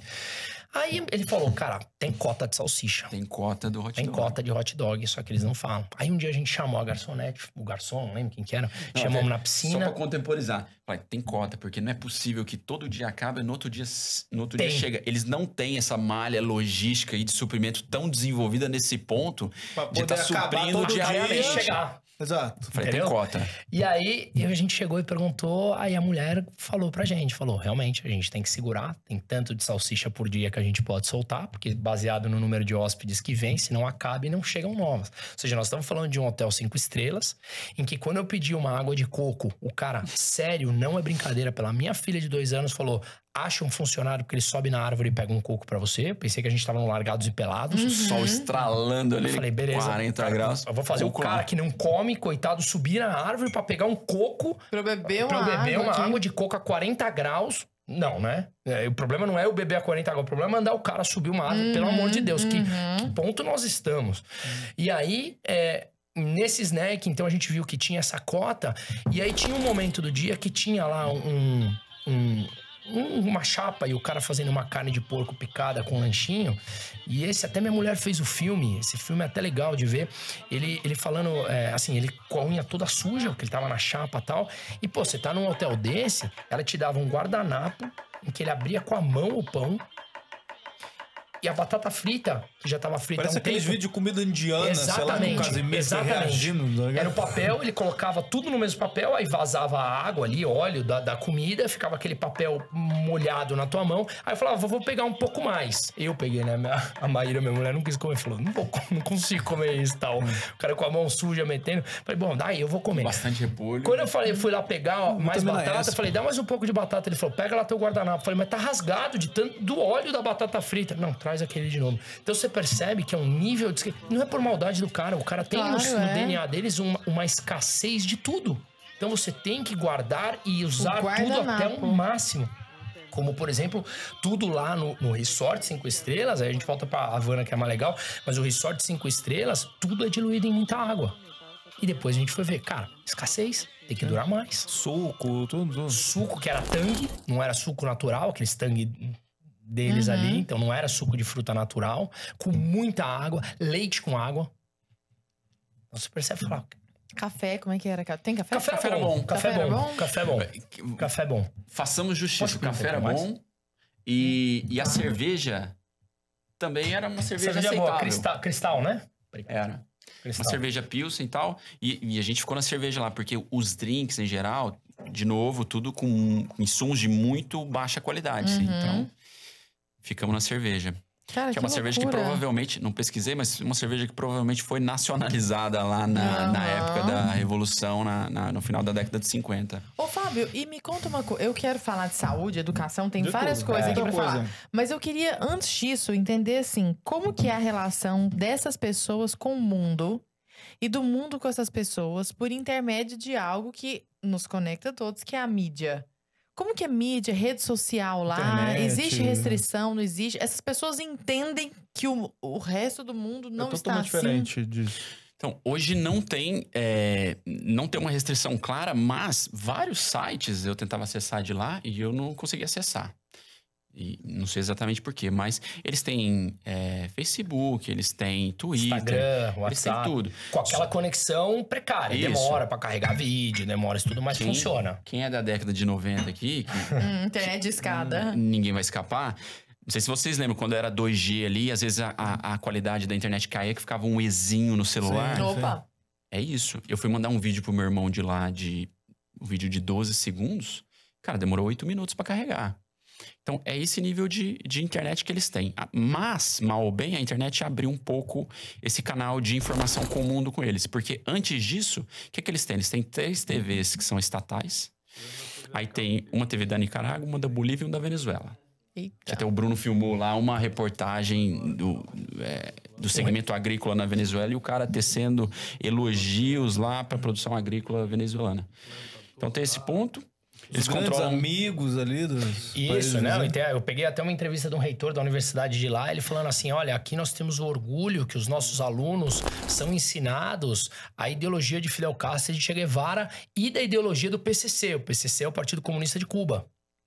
Aí ele falou: cara, tem cota de salsicha. Tem cota do hot dog. Tem cota de hot dog, só que eles não falam. Aí um dia a gente chamou a garçonete, o garçom, não lembro quem que era. Chamamos na piscina. Só pra contemporizar. Falei: tem cota, porque não é possível que todo dia acaba e no outro dia chega. Eles não têm essa malha logística e de suprimento tão desenvolvida nesse ponto de estar suprindo diariamente. Chegar. Exato. Falei: tem cota. E aí a gente chegou e perguntou, aí a mulher falou pra gente, realmente, a gente tem que segurar, tem tanto de salsicha por dia que a gente pode soltar, porque baseado no número de hóspedes que vem, se não acaba e não chegam novas. Ou seja, nós estamos falando de um hotel 5 estrelas, em que quando eu pedi uma água de coco, o cara, sério, não é brincadeira, pela minha filha de 2 anos, falou: acha um funcionário porque ele sobe na árvore e pega um coco pra você. Eu pensei que a gente tava no Largados e Pelados. O sol estralando ali. Eu falei: beleza, 40 graus. Eu vou fazer o cara que não come, coitado, subir na árvore pra pegar um coco. Pra eu beber uma água de coco a 40 graus. Não, né? O problema não é eu beber a 40 graus. O problema é mandar o cara subir uma árvore. Pelo amor de Deus, que ponto nós estamos? E aí... Nesse snack, então, a gente viu que tinha essa cota. E aí tinha um momento do dia que tinha lá uma chapa e o cara fazendo uma carne de porco picada com um lanchinho. E até minha mulher fez o filme. Esse filme é até legal de ver. Ele falando, assim, ele com a unha toda suja, porque ele tava na chapa e tal. E, pô, você tá num hotel desse, ela te dava um guardanapo em que ele abria com a mão o pão. E a batata frita, que já tava frita há um tempo... Parece aqueles vídeos de comida indiana, exatamente, sei lá, reagindo. Era o papel, ele colocava tudo no mesmo papel, aí vazava a água ali, óleo da comida, ficava aquele papel molhado na tua mão. Aí eu falava: vou pegar um pouco mais. Eu peguei, né? A Maíra, minha mulher, não quis comer. Falou: não consigo comer isso e tal. O cara com a mão suja, metendo. Falei: bom, daí eu vou comer. Bastante repolho. Quando eu fui lá pegar mais batata, eu falei: dá mais um pouco de batata. Ele falou: pega lá teu guardanapo. Eu falei: mas tá rasgado de tanto do óleo da batata frita. Não, traz aquele de novo. Então você percebe que é um nível de... Não é por maldade do cara. O cara tem no DNA deles uma escassez de tudo. Então você tem que guardar e usar tudo até o máximo. Como, por exemplo, tudo lá no Resort 5 Estrelas, aí a gente volta pra Havana, que é mais legal, mas o Resort 5 Estrelas, tudo é diluído em muita água. E depois a gente foi ver, cara, escassez, tem que durar mais. Suco, tudo. Suco que era tangue, não era suco natural, aqueles tangue deles ali, então não era suco de fruta natural, com muita água, leite com água. Você percebe falar... Café, como é que era? Tem café? Café era bom. Café é bom. Café é bom. Façamos justiça. O café era bom e a cerveja também era uma cerveja aceitável. Boa. Cristal, né? Era. Cristal. Uma cerveja Pilsen e tal. E a gente ficou na cerveja lá, porque os drinks, em geral, de novo, tudo com insumos de muito baixa qualidade. Então, ficamos na cerveja. Cara, que é uma cerveja que provavelmente, não pesquisei, mas uma cerveja que provavelmente foi nacionalizada lá na época da Revolução, no final da década de 50. Ô, Fábio, e me conta uma coisa. Eu quero falar de saúde, educação, tem várias coisas aqui pra falar. Mas eu queria, antes disso, entender, assim, como que é a relação dessas pessoas com o mundo e do mundo com essas pessoas por intermédio de algo que nos conecta a todos, que é a mídia. Como que é mídia, rede social lá? Internet. Existe restrição, não existe? Essas pessoas entendem que o resto do mundo não está assim? Diferente disso. Então, hoje não tem uma restrição clara, mas vários sites eu tentava acessar de lá e eu não conseguia acessar. E não sei exatamente por quê, mas eles têm Facebook, eles têm Twitter, Instagram, WhatsApp, eles têm tudo. Com aquela conexão precária. Isso. Demora pra carregar vídeo, demora isso tudo, mas funciona. Quem é da década de 90 aqui... internet de escada. Ninguém vai escapar. Não sei se vocês lembram, quando era 2G ali, às vezes a qualidade da internet caía, que ficava um Ezinho no celular. Sim. Opa! É isso. Eu fui mandar um vídeo pro meu irmão de lá, um vídeo de 12 segundos. Cara, demorou 8 minutos pra carregar. Então, é esse nível de internet que eles têm. Mas, mal ou bem, a internet abriu um pouco esse canal de informação com o mundo com eles. Porque antes disso, o que eles têm? Eles têm 3 TVs que são estatais. Aí tem uma TV da Nicarágua, uma da Bolívia e uma da Venezuela. Eita. Que até o Bruno filmou lá uma reportagem do segmento agrícola na Venezuela e o cara tecendo elogios lá para a produção agrícola venezuelana. Então, tem esse ponto. Eles controlam amigos ali dos Isso, né? Eu peguei até uma entrevista de um reitor da universidade de lá, ele falando assim, olha, aqui nós temos o orgulho que os nossos alunos são ensinados a ideologia de Fidel Castro e de Che Guevara e da ideologia do PCC. O PCC é o Partido Comunista de Cuba.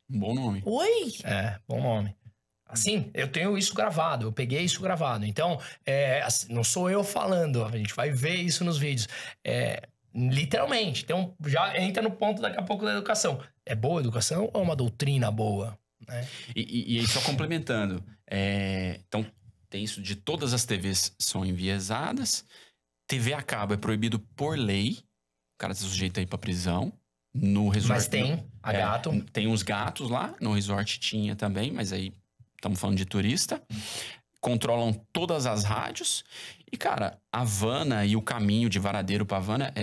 Bom nome. Oi! Bom nome. Assim, eu tenho isso gravado, eu peguei isso gravado. Então, assim, não sou eu falando, a gente vai ver isso nos vídeos. Literalmente. Então, já entra no ponto daqui a pouco da educação. É boa a educação ou é uma doutrina boa? Né? E aí, só complementando. Então, tem isso de todas as TVs são enviesadas. TV a cabo é proibido por lei. O cara está sujeito aí pra prisão. No resort. Mas tem a gato. Tem uns gatos lá. No resort tinha também, mas aí estamos falando de turista. Controlam todas as rádios. E, cara, Havana e o caminho de Varadeiro para Havana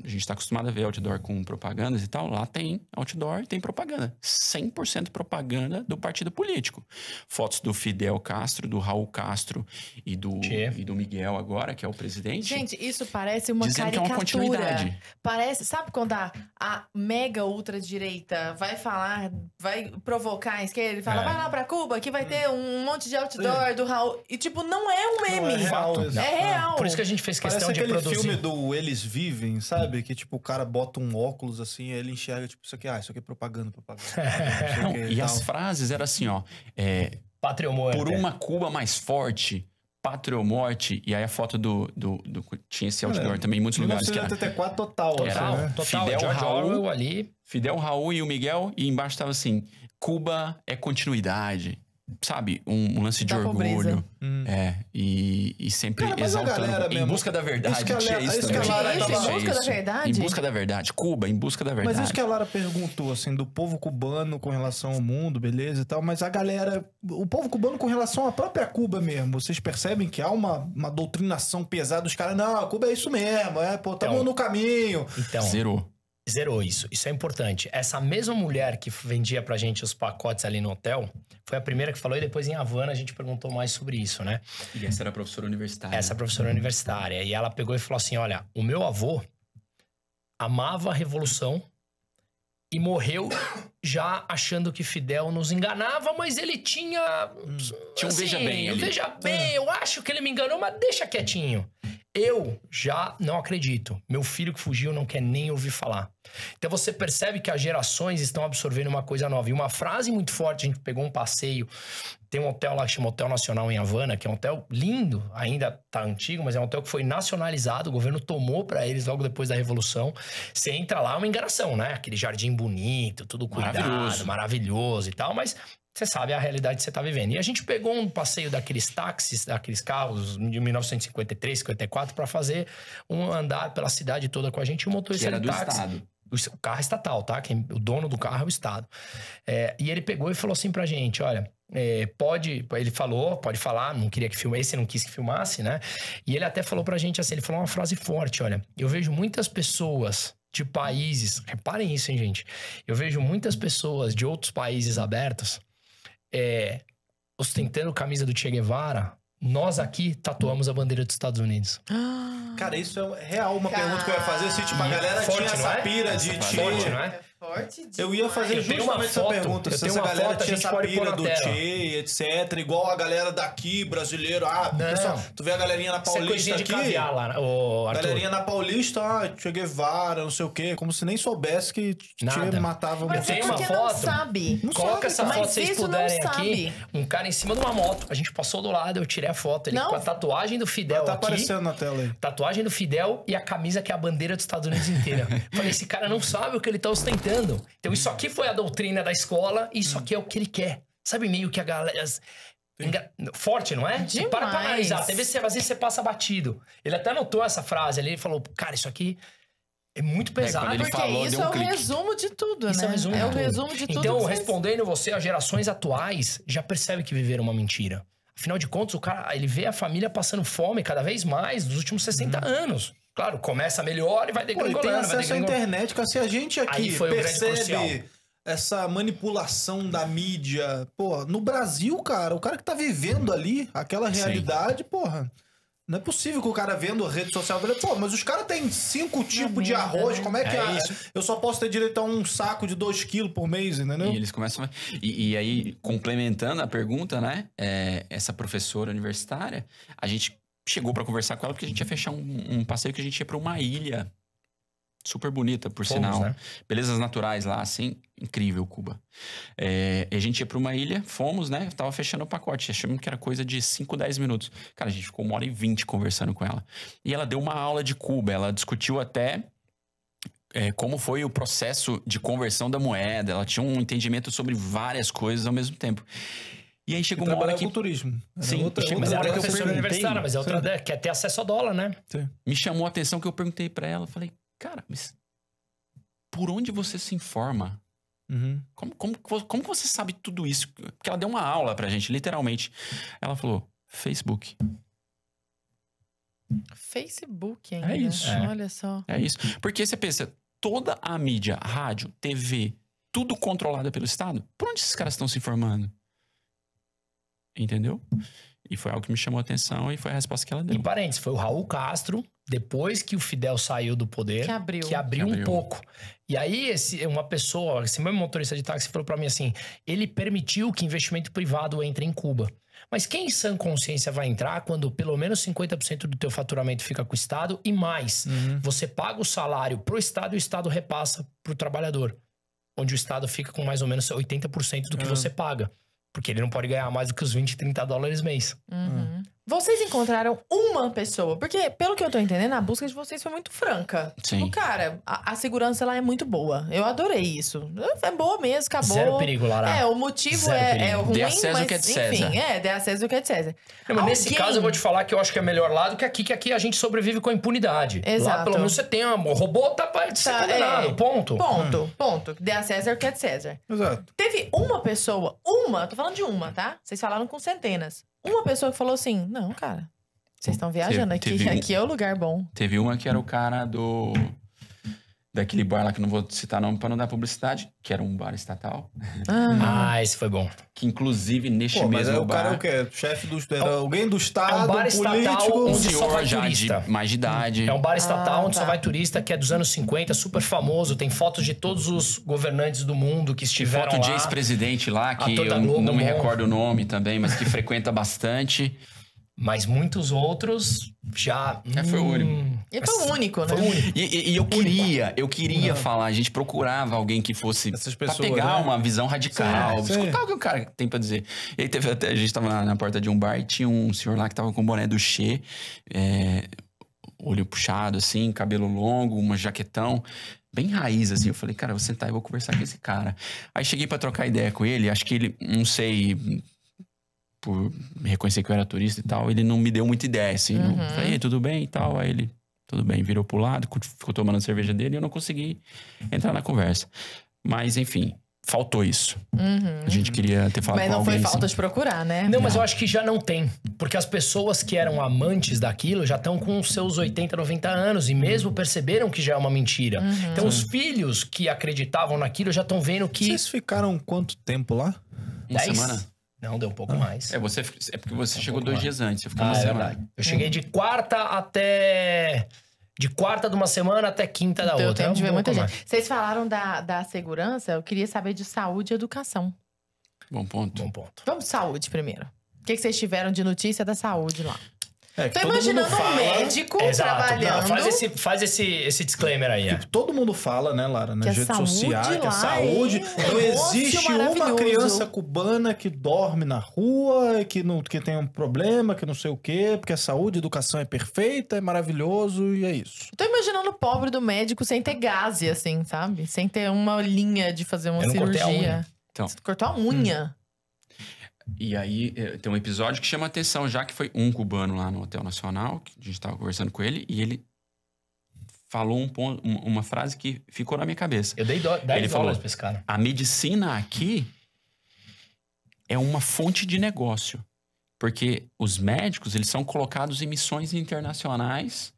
a gente tá acostumado a ver outdoor com propagandas e tal. Lá tem outdoor e tem propaganda. 100% propaganda do partido político. Fotos do Fidel Castro, do Raul Castro e do Miguel agora, que é o presidente. Gente, isso parece uma caricatura. Que é uma continuidade. Parece, sabe quando a mega ultradireita vai provocar a esquerda? Ele fala, vai lá pra Cuba que vai ter um monte de outdoor do Raul. E tipo, não é um meme. É real. Por isso que a gente fez questão de produzir. Parece aquele filme do Eles Vivem, sabe? Que tipo, o cara bota um óculos assim, aí ele enxerga tipo, isso aqui é propaganda. E as frases eram assim, ó. Pátria ou morte. Por uma Cuba mais forte, pátria ou morte. E aí a foto tinha esse outdoor também em muitos lugares. 1984 total. Fidel, Raul e o Miguel. E embaixo tava assim, Cuba é continuidade. Sabe? Um lance de orgulho. E sempre exaltando. Em busca da verdade. Tinha isso também. Em busca da verdade? Em busca da verdade. Cuba, em busca da verdade. Mas isso que a Lara perguntou, assim, do povo cubano com relação ao mundo, beleza e tal. Mas a galera... O povo cubano com relação à própria Cuba mesmo. Vocês percebem que há uma doutrinação pesada? Os caras, não, a Cuba é isso mesmo. Estamos no caminho. Então... Zerou isso. Isso é importante. Essa mesma mulher que vendia pra gente os pacotes ali no hotel, foi a primeira que falou, e depois em Havana a gente perguntou mais sobre isso, né? E essa era a professora universitária. Essa professora universitária. E ela pegou e falou assim, olha, o meu avô, amava a Revolução e morreu já achando que Fidel nos enganava, mas ele tinha... Tinha um veja bem ali. Veja bem, eu acho que ele me enganou, mas deixa quietinho. Eu já não acredito. Meu filho que fugiu não quer nem ouvir falar. Então você percebe que as gerações estão absorvendo uma coisa nova. E uma frase muito forte, a gente pegou um passeio, tem um hotel lá que chama Hotel Nacional em Havana, que é um hotel lindo, ainda tá antigo, mas é um hotel que foi nacionalizado, o governo tomou pra eles logo depois da Revolução. Você entra lá, é uma enganação, né? Aquele jardim bonito, tudo cuidado, maravilhoso e tal, mas... Você sabe a realidade que você tá vivendo. E a gente pegou um passeio daqueles táxis, daqueles carros de 1953, 54, para fazer um andar pela cidade toda com a gente. E o motorista era do do táxi. Estado. O carro é estatal, tá? O dono do carro é o Estado. E ele pegou e falou assim pra gente, olha... ele falou, pode falar, não queria que filmasse, não quis que filmasse, né? E ele até falou pra gente assim, ele falou uma frase forte, olha... Eu vejo muitas pessoas... de países... Reparem isso, hein, gente? Eu vejo muitas pessoas de outros países abertos... ostentando camisa do Che Guevara, nós aqui tatuamos a bandeira dos Estados Unidos. Cara, isso é real uma pergunta que eu ia fazer. Se, tipo, a galera forte, tinha essa pira de forte, não é? Forte demais. Eu ia fazer justamente essa pergunta. Se essa galera tinha essa pira do Che, etc. Igual a galera daqui, brasileiro. Pessoal, tu vê a galerinha na Paulista aqui. De caviar lá, Arthur. Galerinha na Paulista, Che Guevara, não sei o quê. Como se nem soubesse que Che matava... Mas tem uma foto. Não sabe. Coloca essa foto, mas se vocês puderem aqui. Um cara em cima de uma moto. A gente passou do lado, eu tirei a foto. Ele com a tatuagem do Fidel tá aqui. aparecendo na tela aí. Tatuagem do Fidel e a camisa que é a bandeira dos Estados Unidos inteira. Falei, esse cara não sabe o que ele tá ostentando. Então isso aqui foi a doutrina da escola e isso aqui é o que ele quer. Sabe meio que a galera... Forte, não é? Você para pra analisar. Às vezes você passa batido. Ele até anotou essa frase ali. Ele falou, cara, isso aqui é muito pesado. Ele porque falou, isso deu um é o clique. resumo de tudo, Isso né? é o resumo de tudo. Então, respondendo você, as gerações atuais já percebem que viveram uma mentira. Afinal de contas, o cara, ele vê a família passando fome cada vez mais nos últimos 60 anos. Claro, começa melhor e vai degringolando. Tem acesso à internet, que se a gente aqui percebe essa manipulação da mídia... Pô, no Brasil, cara, o cara que tá vivendo ali, aquela realidade, porra... Não é possível que o cara vendo a rede social... Pô, mas os caras têm 5 tipos de arroz, como é que eu só posso ter direito a um saco de 2 quilos por mês, entendeu? E eles começam... E aí, complementando a pergunta, né? Essa professora universitária, a gente chegou pra conversar com ela porque a gente ia fechar um passeio que a gente ia pra uma ilha super bonita, por sinal. Né? Belezas naturais lá, assim. Incrível, Cuba. A gente ia pra uma ilha, fomos, né? Tava fechando o pacote. Achamos que era coisa de 5, 10 minutos. Cara, a gente ficou 1h20 conversando com ela. E ela deu uma aula de Cuba. Ela discutiu até como foi o processo de conversão da moeda. Ela tinha um entendimento sobre várias coisas ao mesmo tempo. E aí chegou uma hora que... com turismo. Sim, mas era que eu perguntei. Mas é outra... Quer ter acesso a dólar, né? Sim. Me chamou a atenção que eu perguntei pra ela. Falei, cara, mas por onde você se informa? Uhum. Como você sabe tudo isso? Porque ela deu uma aula pra gente, literalmente. Ela falou, Facebook. Facebook ainda. É isso. Olha só. É isso. Porque você pensa, toda a mídia, rádio, TV, tudo controlado pelo Estado, por onde esses caras estão se informando? Entendeu? E foi algo que me chamou a atenção e foi a resposta que ela deu. Em parênteses, foi o Raul Castro, depois que o Fidel saiu do poder, que abriu um pouco. E aí, uma pessoa, esse mesmo motorista de táxi falou pra mim assim, ele permitiu que investimento privado entre em Cuba. Mas quem em sã consciência vai entrar quando pelo menos 50% do teu faturamento fica com o Estado e mais? Você paga o salário pro Estado e o Estado repassa pro trabalhador. Onde o Estado fica com mais ou menos 80% do que você paga. Porque ele não pode ganhar mais do que os 20, 30 dólares mês. Vocês encontraram uma pessoa? Porque, pelo que eu tô entendendo, a busca de vocês foi muito franca. Sim. Tipo, cara, a segurança lá é muito boa. Eu adorei isso. É boa mesmo, acabou. Zero perigo, Lara. O motivo é ruim, Dê a César mas o que é de César. enfim, dê a César o que é de César. Não, mas nesse caso eu vou te falar que eu acho que é melhor lá do que aqui a gente sobrevive com a impunidade. Exato. Lá pelo menos você tem um robô, tá pra ser condenado, ponto. Ponto. Dê a César o que é de César. Exato. Teve uma pessoa, tô falando de uma, tá? Vocês falaram com centenas. Uma pessoa que falou assim, não, cara, vocês estão viajando aqui é o lugar bom. Teve uma que era o cara daquele bar lá que eu não vou citar nome pra não dar publicidade, que era um bar estatal. Esse foi bom. Que inclusive neste mas mesmo o cara bar... é o quê? Chefe do... Era alguém do Estado, um bar estatal político... onde Um só senhor vai já turista. de mais de idade. É um bar estatal onde tá. só vai turista, que é dos anos 50, super famoso. Tem fotos de todos os governantes do mundo que estiveram Foto de lá. ex-presidente lá, que Ator da eu Globo, não me bom. recordo o nome também, mas que frequenta bastante. Mas muitos outros já... Foi o único. E foi o único, né? Foi o único. E eu queria falar, a gente procurava alguém que fosse Essas pra pessoas, pegar né? uma visão radical, Sim. escutar o que o cara tem pra dizer. E aí teve até, a gente tava na porta de um bar e tinha um senhor lá que tava com o boné do Che, olho puxado assim, cabelo longo, uma jaquetão, bem raiz assim. Eu falei, cara, eu vou sentar e vou conversar com esse cara. Aí cheguei pra trocar ideia com ele, acho que ele, não sei... por reconhecer que eu era turista e tal, ele não me deu muita ideia, assim. Não, falei, tudo bem e tal. Aí ele, tudo bem, virou pro lado, ficou tomando a cerveja dele e eu não consegui entrar na conversa. Mas, enfim, faltou isso. A gente queria ter falado Mas com não alguém, foi falta assim. de procurar, né? Não, mas eu acho que já não tem. Porque as pessoas que eram amantes daquilo já estão com seus 80, 90 anos e mesmo perceberam que já é uma mentira. Então, os filhos que acreditavam naquilo já estão vendo que... Vocês ficaram quanto tempo lá? Uma 10? semana? Não, deu um pouco mais. É porque você chegou 2 dias antes, você ficou Ah, uma é semana. verdade. Eu cheguei de quarta até... De quarta de uma semana até quinta da Deu outra. tempo de ver Um muita pouco gente. Vocês falaram da segurança, eu queria saber de saúde e educação. Bom ponto. mais. Bom ponto. Vamos de saúde primeiro. O que vocês tiveram de notícia da saúde lá? É, que Tô todo mundo imaginando um fala- médico Exato. trabalhando. Não, faz esse disclaimer aí. Que todo mundo fala, né, Lara, Que nas a redes saúde sociais, que a lá saúde. é um Não negócio existe uma maravilhoso. criança cubana que dorme na rua, que tem um problema, que não sei o quê, porque a saúde, a educação é perfeita, é maravilhoso e é isso. Tô imaginando o pobre do médico sem ter gase, assim, sabe? Sem ter uma linha de fazer uma Eu não cortei a cirurgia. unha. Então. Você cortou a unha. E aí, tem um episódio que chama atenção, já que foi um cubano lá no Hotel Nacional, que a gente tava conversando com ele, e ele falou uma frase que ficou na minha cabeça. Eu dei 10 Ele falou, dólares pra esse cara. a medicina aqui é uma fonte de negócio. Porque os médicos, eles são colocados em missões internacionais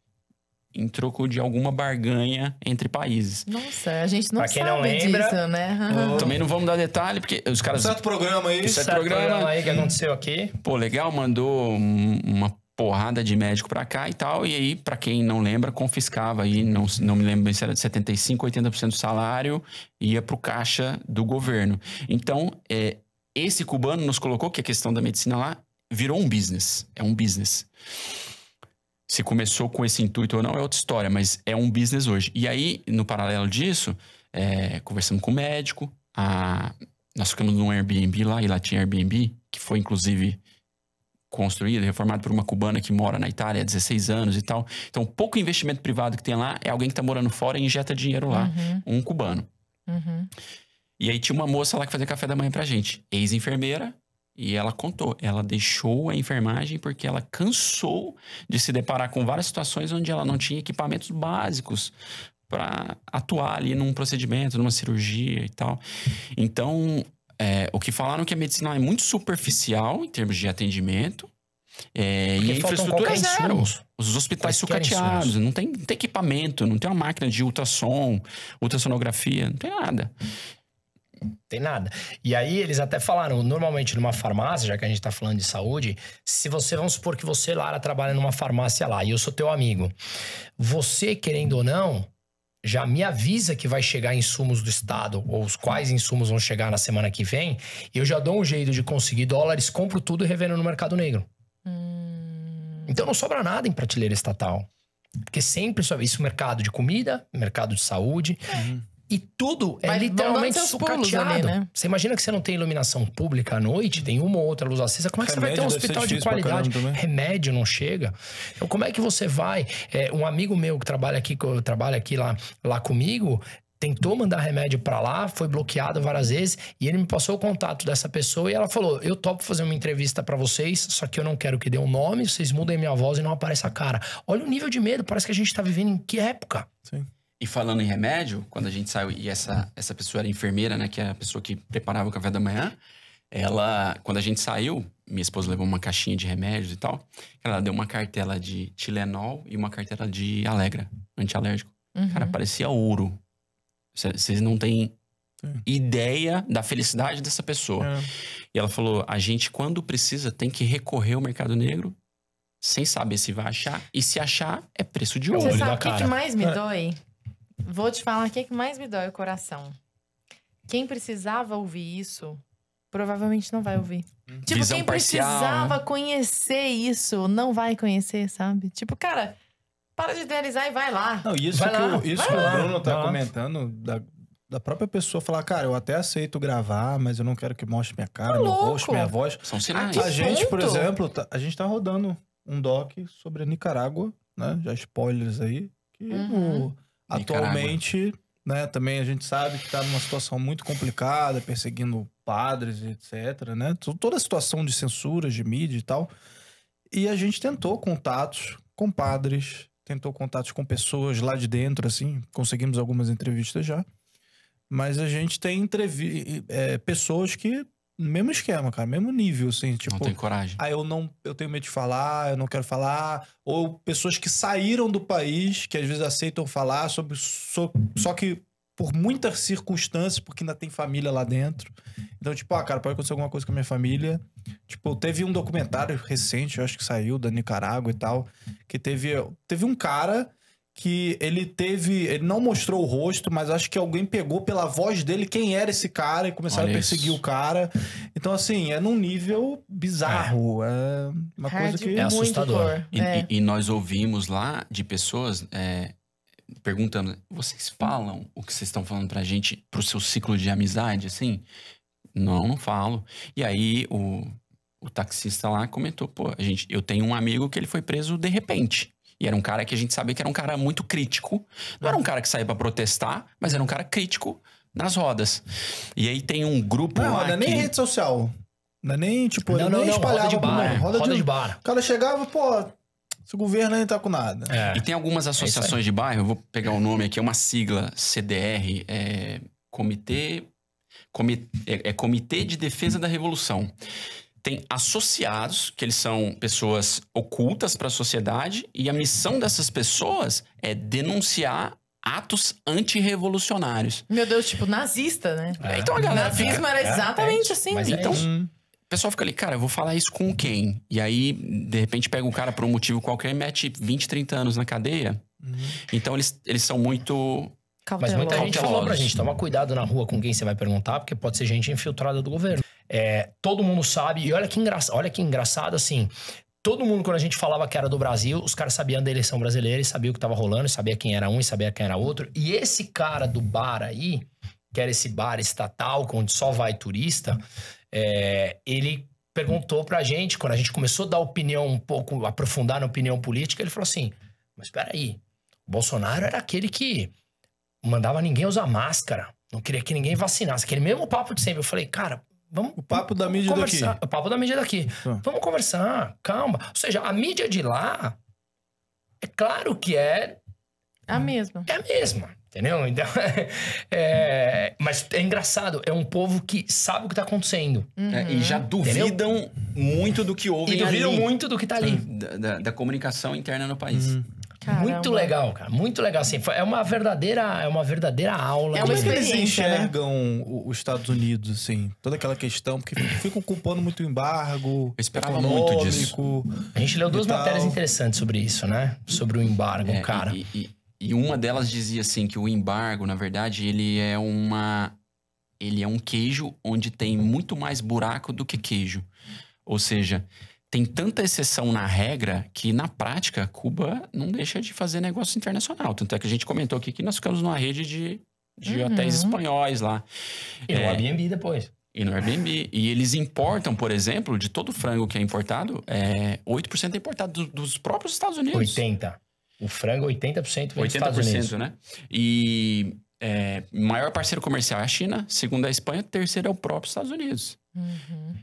em troco de alguma barganha entre países. Nossa, a gente não Pra quem sabe não lembra, disso, né? Também não vamos dar detalhe, porque os caras... Certo programa aí. Certo Certo programa. aí que aconteceu aqui. Pô, legal, mandou uma porrada de médico pra cá e tal. E aí, pra quem não lembra, confiscava aí, não me lembro se era de 75%, 80% do salário, ia pro caixa do governo. Então, esse cubano nos colocou que a questão da medicina lá virou um business. É um business. Se começou com esse intuito ou não é outra história, mas é um business hoje. E aí, no paralelo disso, conversando com o médico, nós ficamos num Airbnb lá, e lá tinha Airbnb, que foi inclusive construído, reformado por uma cubana que mora na Itália há 16 anos e tal. Então, pouco investimento privado que tem lá é alguém que tá morando fora e injeta dinheiro lá, um cubano. E aí tinha uma moça lá que fazia café da manhã pra gente, ex-enfermeira, e ela contou, ela deixou a enfermagem porque ela cansou de se deparar com várias situações onde ela não tinha equipamentos básicos para atuar ali num procedimento, numa cirurgia e tal. Então, o que falaram que a medicina é muito superficial em termos de atendimento, e a infraestrutura é zero. Os hospitais sucateados, não tem equipamento, não tem uma máquina de ultrassom, ultrassonografia, não tem nada. Tem nada. E aí eles até falaram, normalmente numa farmácia, já que a gente tá falando de saúde, se você, vamos supor que você, Lara, trabalha numa farmácia lá e eu sou teu amigo, você, querendo ou não, já me avisa que vai chegar insumos do estado, ou os quais insumos vão chegar na semana que vem, e eu já dou um jeito de conseguir dólares, compro tudo e revendo no mercado negro. Então não sobra nada em prateleira estatal. Porque sempre sobra isso, mercado de comida, mercado de saúde... E tudo é Mas literalmente vão dando seus pulos sucateado. ali, né? Você imagina que você não tem iluminação pública à noite, tem uma ou outra luz acesa. Como é que você vai ter um Remédio deve ser hospital de difícil pra qualidade? caramba também. Remédio não chega. Então, como é que você vai? Um amigo meu que trabalha aqui lá comigo, tentou mandar remédio pra lá, foi bloqueado várias vezes, e ele me passou o contato dessa pessoa e ela falou: eu topo fazer uma entrevista pra vocês, só que eu não quero que dê um nome, vocês mudem minha voz e não apareça a cara. Olha o nível de medo, parece que a gente tá vivendo em que época? Sim. E falando em remédio, quando a gente saiu, e essa pessoa era enfermeira, né? Que é a pessoa que preparava o café da manhã. Ela, quando a gente saiu, minha esposa levou uma caixinha de remédios e tal. Ela deu uma cartela de Tilenol e uma cartela de Alegra, antialérgico. Cara, parecia ouro. Vocês não têm ideia da felicidade dessa pessoa. E ela falou, a gente, quando precisa, tem que recorrer ao mercado negro sem saber se vai achar. E se achar, é preço de ouro. Você sabe o que mais me dói? Vou te falar o que mais me dói o coração. Quem precisava ouvir isso, provavelmente não vai ouvir. Tipo, Visão quem parcial, precisava né? conhecer isso, não vai conhecer, sabe? Tipo, cara, para de idealizar e vai lá. Não, isso Vai lá, que o Bruno tá comentando, da própria pessoa falar, cara, eu até aceito gravar, mas eu não quero que mostre minha cara, meu rosto, minha voz. São sinais. Que A gente, por ponto? exemplo, a gente tá rodando um doc sobre a Nicarágua, né? Já spoilers aí. Que atualmente, né, também a gente sabe que tá numa situação muito complicada, perseguindo padres, etc, né? Toda a situação de censura, de mídia e tal. E a gente tentou contatos com padres, tentou contatos com pessoas lá de dentro, assim. Conseguimos algumas entrevistas já. Mas a gente tem pessoas que... Mesmo esquema, cara. Mesmo nível, assim. Tipo, Não tem coragem. Eu tenho medo de falar, eu não quero falar. Ou pessoas que saíram do país, que às vezes aceitam falar sobre... Só que por muitas circunstâncias, porque ainda tem família lá dentro. Então, tipo, cara, pode acontecer alguma coisa com a minha família. Tipo, teve um documentário recente, eu acho que saiu, da Nicarágua e tal, que teve um cara... que ele não mostrou o rosto, mas acho que alguém pegou pela voz dele quem era esse cara e começaram a perseguir o cara. Então, assim, é num nível bizarro. É uma coisa que... É assustador. E nós ouvimos lá de pessoas perguntando, vocês falam o que vocês estão falando pra gente pro seu ciclo de amizade, assim? Não falo. E aí o taxista lá comentou, pô, eu tenho um amigo que ele foi preso de repente. E era um cara que a gente sabia que era um cara muito crítico. Não era um cara que saía pra protestar, mas era um cara crítico nas rodas. E aí tem um grupo lá não é nem rede social. Não é nem, tipo... Não, roda de bar. Roda de bar. O cara chegava, pô... Esse governo aí não tá com nada. E tem algumas associações de bairro, eu vou pegar o nome aqui, é uma sigla, CDR, Comitê de Defesa da Revolução. Tem associados, que eles são pessoas ocultas para a sociedade, e a missão dessas pessoas é denunciar atos antirrevolucionários. Meu Deus, tipo, nazista, né? Então a galera Nazismo era exatamente assim. Mas então, o pessoal fica ali, cara, eu vou falar isso com quem? E aí, de repente, pega um cara por um motivo qualquer e mete 20, 30 anos na cadeia. Então, eles são muito... Mas muita gente cautelosos. falou pra gente, toma cuidado na rua com quem você vai perguntar, porque pode ser gente infiltrada do governo. Todo mundo sabe, e olha que engraçado, assim, todo mundo, quando a gente falava que era do Brasil, os caras sabiam da eleição brasileira e sabiam o que tava rolando, e sabia quem era um e sabia quem era outro. E esse cara do bar aí, que era esse bar estatal, onde só vai turista, ele perguntou pra gente, quando a gente começou a dar opinião um pouco, aprofundar na opinião política, ele falou assim, mas espera aí, o Bolsonaro era aquele que mandava ninguém usar máscara, não queria que ninguém vacinasse, aquele mesmo papo de sempre. Eu falei, cara, vamos... O papo da mídia conversar. daqui. O papo da mídia daqui. Vamos conversar, calma. Ou seja, a mídia de lá, é claro que é a mesma. É a mesma, entendeu? Então, mas é engraçado, é um povo que sabe o que tá acontecendo. E já duvidam muito do que ouvem E duvidam ali. muito do que tá ali. Da comunicação interna no país. Caramba. Muito legal, cara. Muito legal. Assim, é uma verdadeira aula. É uma Como é que eles experiência, enxergam os Estados Unidos, assim? Toda aquela questão, porque ficam culpando muito o embargo. Eu esperava muito disso. A gente leu duas e tal. matérias interessantes sobre isso, né? Sobre o embargo, cara. E uma delas dizia assim que o embargo, na verdade, ele é um queijo onde tem muito mais buraco do que queijo. Ou seja, tem tanta exceção na regra que, na prática, Cuba não deixa de fazer negócio internacional. Tanto é que a gente comentou aqui que nós ficamos numa rede de hotéis espanhóis lá. E no Airbnb depois. E no Airbnb. E eles importam, por exemplo, de todo o frango que é importado, 8% é importado dos próprios Estados Unidos. 80%. O frango, 80% vem dos Estados Unidos. 80%, né? E maior parceiro comercial é a China, segundo a Espanha, terceiro é o próprio Estados Unidos.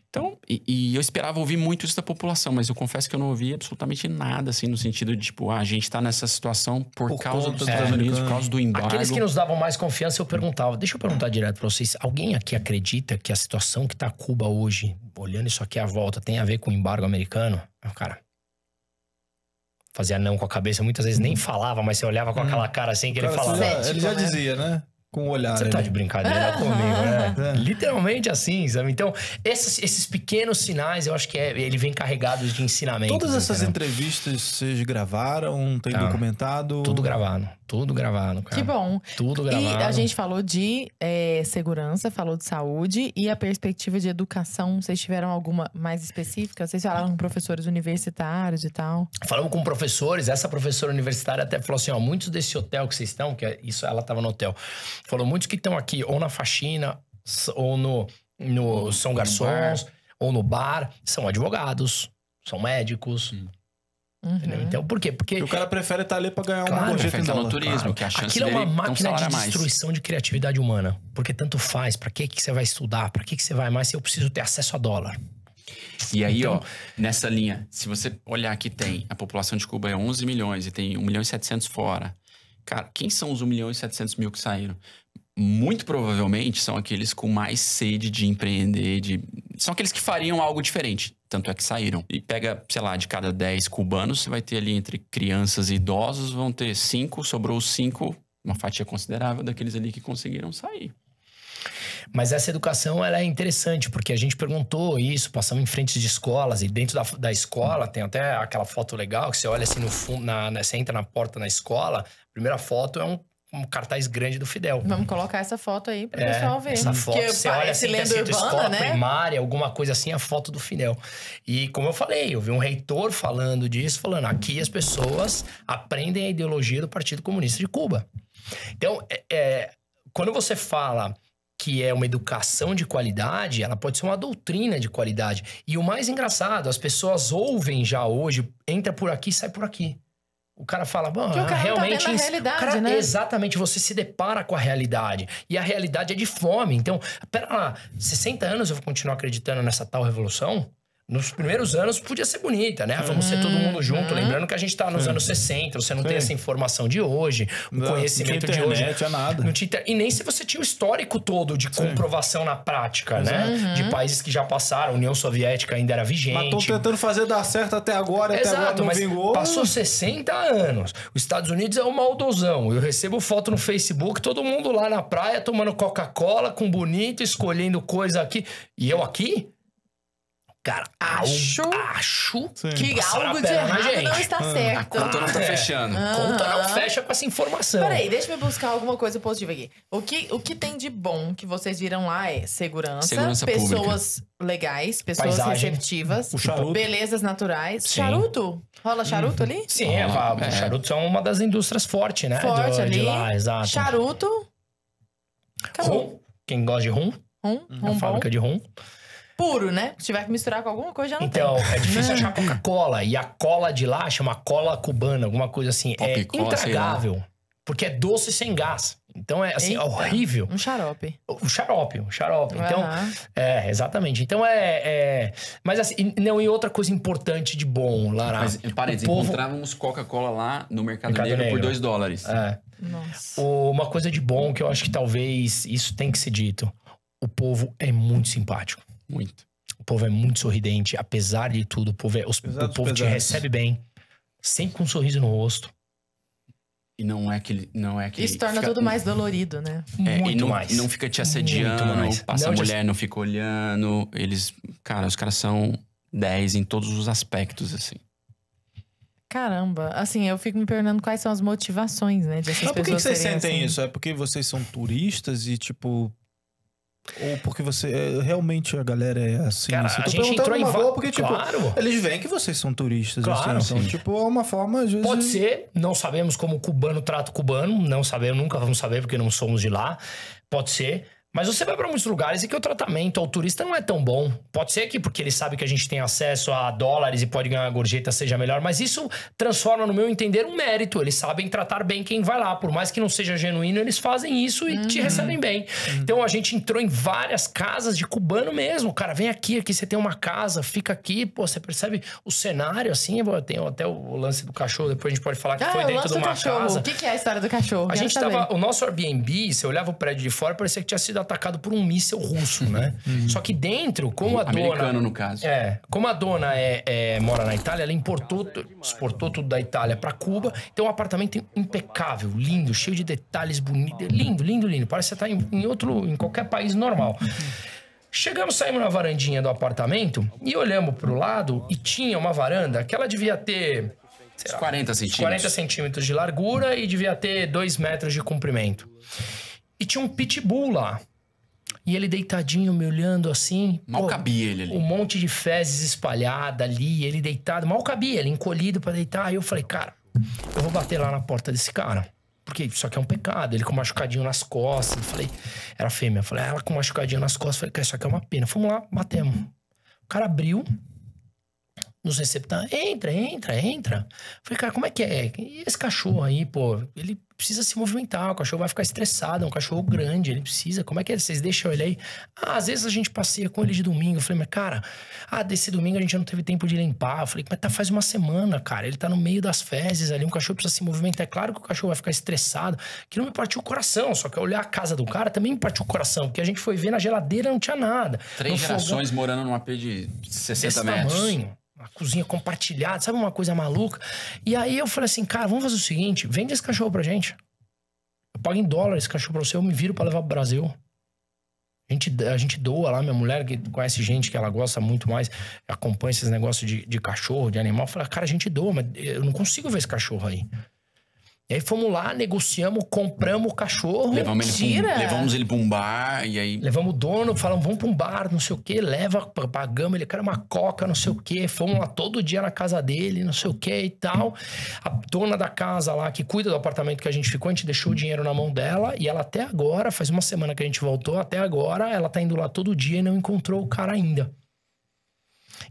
Então, e eu esperava ouvir muito isso da população, mas eu confesso que eu não ouvi absolutamente nada, assim, no sentido de, tipo, a gente tá nessa situação por causa dos Estados Unidos, por causa do embargo. Aqueles que nos davam mais confiança, eu perguntava. Deixa eu perguntar direto pra vocês. Alguém aqui acredita que a situação que tá Cuba hoje, olhando isso aqui à volta, tem a ver com o embargo americano? Cara, fazia não com a cabeça, muitas vezes nem falava, mas você olhava com aquela cara assim que ele falava. Ele já dizia, né? com o olhar. Você tá de brincadeira comigo, né? É. Literalmente assim, sabe? Então, esses pequenos sinais, eu acho que ele vem carregados de ensinamento. Todas essas entrevistas vocês gravaram, tem documentado? Tudo gravado, cara. Que bom. Tudo gravado. E a gente falou de segurança, falou de saúde e a perspectiva de educação. Vocês tiveram alguma mais específica? Vocês falaram com professores universitários e tal? Falamos com professores. Essa professora universitária até falou assim, ó, muitos desse hotel que vocês estão, ela tava no hotel, falou, muitos que estão aqui ou na faxina, ou são garçons, ou no bar, são advogados, são médicos. Entendeu? Então, por quê? Porque o cara prefere estar ali pra ganhar uma gorjeta prefere em estar no dólar. turismo, que a chance aquilo é dele uma ter máquina de salário a mais. destruição de criatividade humana. Porque tanto faz, pra que você vai estudar? Pra que você vai mais se eu preciso ter acesso a dólar? E aí, ó, nessa linha, se você olhar que tem, a população de Cuba é 11 milhões e tem 1 milhão e 700 fora. Cara, quem são os 1 milhão e 700 mil que saíram? Muito provavelmente são aqueles com mais sede de empreender, são aqueles que fariam algo diferente. Tanto é que saíram. E pega, sei lá, de cada 10 cubanos, você vai ter ali entre crianças e idosos, vão ter 5, sobrou 5, uma fatia considerável daqueles ali que conseguiram sair. Mas essa educação, ela é interessante, porque a gente perguntou isso, passamos em frente de escolas, e dentro da escola tem até aquela foto legal, que você olha assim no fundo, você entra na porta na escola, a primeira foto é um cartaz grande do Fidel. Vamos colocar essa foto aí pro pessoal ver. Essa foto, porque você olha assim, lenda urbana, escola né? primária, alguma coisa assim, a foto do Fidel. E como eu falei, eu vi um reitor falando disso, falando, aqui as pessoas aprendem a ideologia do Partido Comunista de Cuba. Então, quando você fala que é uma educação de qualidade, ela pode ser uma doutrina de qualidade. E o mais engraçado, as pessoas ouvem já hoje, entra por aqui, sai por aqui. O cara fala, bom, que o cara realmente... não tá vendo a realidade, né? Exatamente, você se depara com a realidade. E a realidade é de fome. Então, pera lá, 60 anos eu vou continuar acreditando nessa tal revolução? Nos primeiros anos podia ser bonita, né? Vamos ser todo mundo junto. Lembrando que a gente tá nos anos 60, você não tem essa informação de hoje, o conhecimento de hoje. Não tinha nada. Não tinha, e nem se você tinha o histórico todo de comprovação na prática, né? De países que já passaram, a União Soviética ainda era vigente. Mas estão tentando fazer dar certo até agora, Exato, até agora não mas vingou. passou 60 anos. Os Estados Unidos é um maldosão. Eu recebo foto no Facebook, todo mundo lá na praia tomando Coca-Cola com bonito, escolhendo coisa aqui. E eu aqui? Cara, acho que algo de errado não está certo. A conta não tá fechando. Conta não fecha com essa informação. Peraí, deixa eu buscar alguma coisa positiva aqui. O que tem de bom que vocês viram lá é segurança pessoas legais, pessoas paisagem, receptivas, o charuto, belezas naturais. Sim. Charuto? Rola charuto ali? Sim, o charuto é uma das indústrias fortes, né? Forte ali. De lá, exato. Charuto. Rum. Quem gosta de rum? Rum Fábrica de rum. Puro, né? Se tiver que misturar com alguma coisa, já não então, tem. é difícil achar Coca-Cola. E a cola de lá chama cola cubana, alguma coisa assim. É intragável. Porque é doce sem gás. Então é assim, horrível. Um xarope. O xarope. Então, exatamente. Então mas assim, não, e outra coisa importante de bom, Lara. Mas, parênteses, encontrávamos Coca-Cola lá no Mercado Negro por $2. Nossa. Uma coisa de bom que eu acho que talvez isso tem que ser dito. O povo é muito simpático. Muito. O povo é muito sorridente, apesar de tudo. O povo te recebe bem, sempre com um sorriso no rosto. E não é aquele... Isso torna tudo mais dolorido, né? Muito mais. E não fica te assediando, passa a mulher, não fica olhando. Os caras são 10 em todos os aspectos, assim. Caramba, assim, eu fico me perguntando quais são as motivações, né, dessas pessoas. Mas por que vocês serem sentem assim? isso? É porque vocês são turistas e, tipo... Ou porque realmente a galera é assim? Cara, assim. a gente entrou em porque, tipo, eles veem que vocês são turistas. Claro, assim, então, tipo, é uma forma... Às vezes, pode ser, não sabemos como o cubano trata o cubano, não sabemos, nunca vamos saber porque não somos de lá. Pode ser. Mas você vai para muitos lugares e que o tratamento ao turista não é tão bom. Pode ser que porque ele sabe que a gente tem acesso a dólares e pode ganhar uma gorjeta seja melhor, mas isso transforma, no meu entender, um mérito. Eles sabem tratar bem quem vai lá. Por mais que não seja genuíno, eles fazem isso e te recebem bem. Então a gente entrou em várias casas de cubano mesmo. Cara, vem aqui você tem uma casa, fica aqui, pô, você percebe o cenário assim. Tem até o lance do cachorro, depois a gente pode falar que foi dentro de uma casa. O que é a história do cachorro? O nosso Airbnb, você olhava o prédio de fora, parecia que tinha sido atacado por um míssil russo, né? Só que dentro, como a dona... Americano, no caso. Como a dona mora na Itália, ela exportou tudo da Itália pra Cuba. Então, um apartamento impecável, lindo, cheio de detalhes bonitos. Lindo, lindo, lindo. Parece que você tá em qualquer país normal. Saímos na varandinha do apartamento e olhamos pro lado e tinha uma varanda que ela devia ter... 40 centímetros. 40 centímetros de largura e devia ter 2 metros de comprimento. E tinha um pitbull lá. E ele deitadinho, me olhando assim. Mal cabia ele ali. Um monte de fezes espalhada ali, ele deitado. Mal cabia, ele encolhido pra deitar. Aí eu falei, cara, eu vou bater lá na porta desse cara. Porque isso aqui é um pecado. Ele com machucadinho nas costas. Eu falei, era fêmea. Eu falei, ela com machucadinho nas costas. Eu falei, cara, isso aqui é uma pena. Fomos lá, batemos. O cara abriu nos receptáveis. Entra. Falei, cara, como é que é? E esse cachorro aí, pô? Ele precisa se movimentar. O cachorro vai ficar estressado. É um cachorro grande. Ele precisa. Como é que é? Vocês deixam ele aí? Às vezes a gente passeia com ele de domingo. Eu falei, mas cara, desse domingo a gente não teve tempo de limpar. Eu falei, mas faz uma semana, cara. Ele tá no meio das fezes ali. Um cachorro precisa se movimentar. É claro que o cachorro vai ficar estressado. Que não me partiu o coração. Só que olhar a casa do cara também me partiu o coração. Porque a gente foi ver na geladeira, não tinha nada. 3 gerações morando num AP de 60 metros. Tamanho. Uma cozinha compartilhada, sabe, uma coisa maluca. E aí eu falei assim, cara, vamos fazer o seguinte, vende esse cachorro pra gente. Eu pago em dólar esse cachorro pra você, eu me viro pra levar pro Brasil. A gente doa lá, minha mulher que conhece gente que ela gosta muito mais, acompanha esses negócios de cachorro, de animal, fala, cara, a gente doa, mas eu não consigo ver esse cachorro aí. E aí fomos lá, negociamos, compramos o cachorro. Levamos ele pra um bar e aí... Levamos o dono, falamos, vamos pra um bar, não sei o quê, pagamos, ele quer uma coca, não sei o quê. Fomos lá todo dia na casa dele, não sei o quê e tal. A dona da casa lá, que cuida do apartamento que a gente ficou, a gente deixou o dinheiro na mão dela. E ela até agora, faz uma semana que a gente voltou, até agora ela tá indo lá todo dia e não encontrou o cara ainda.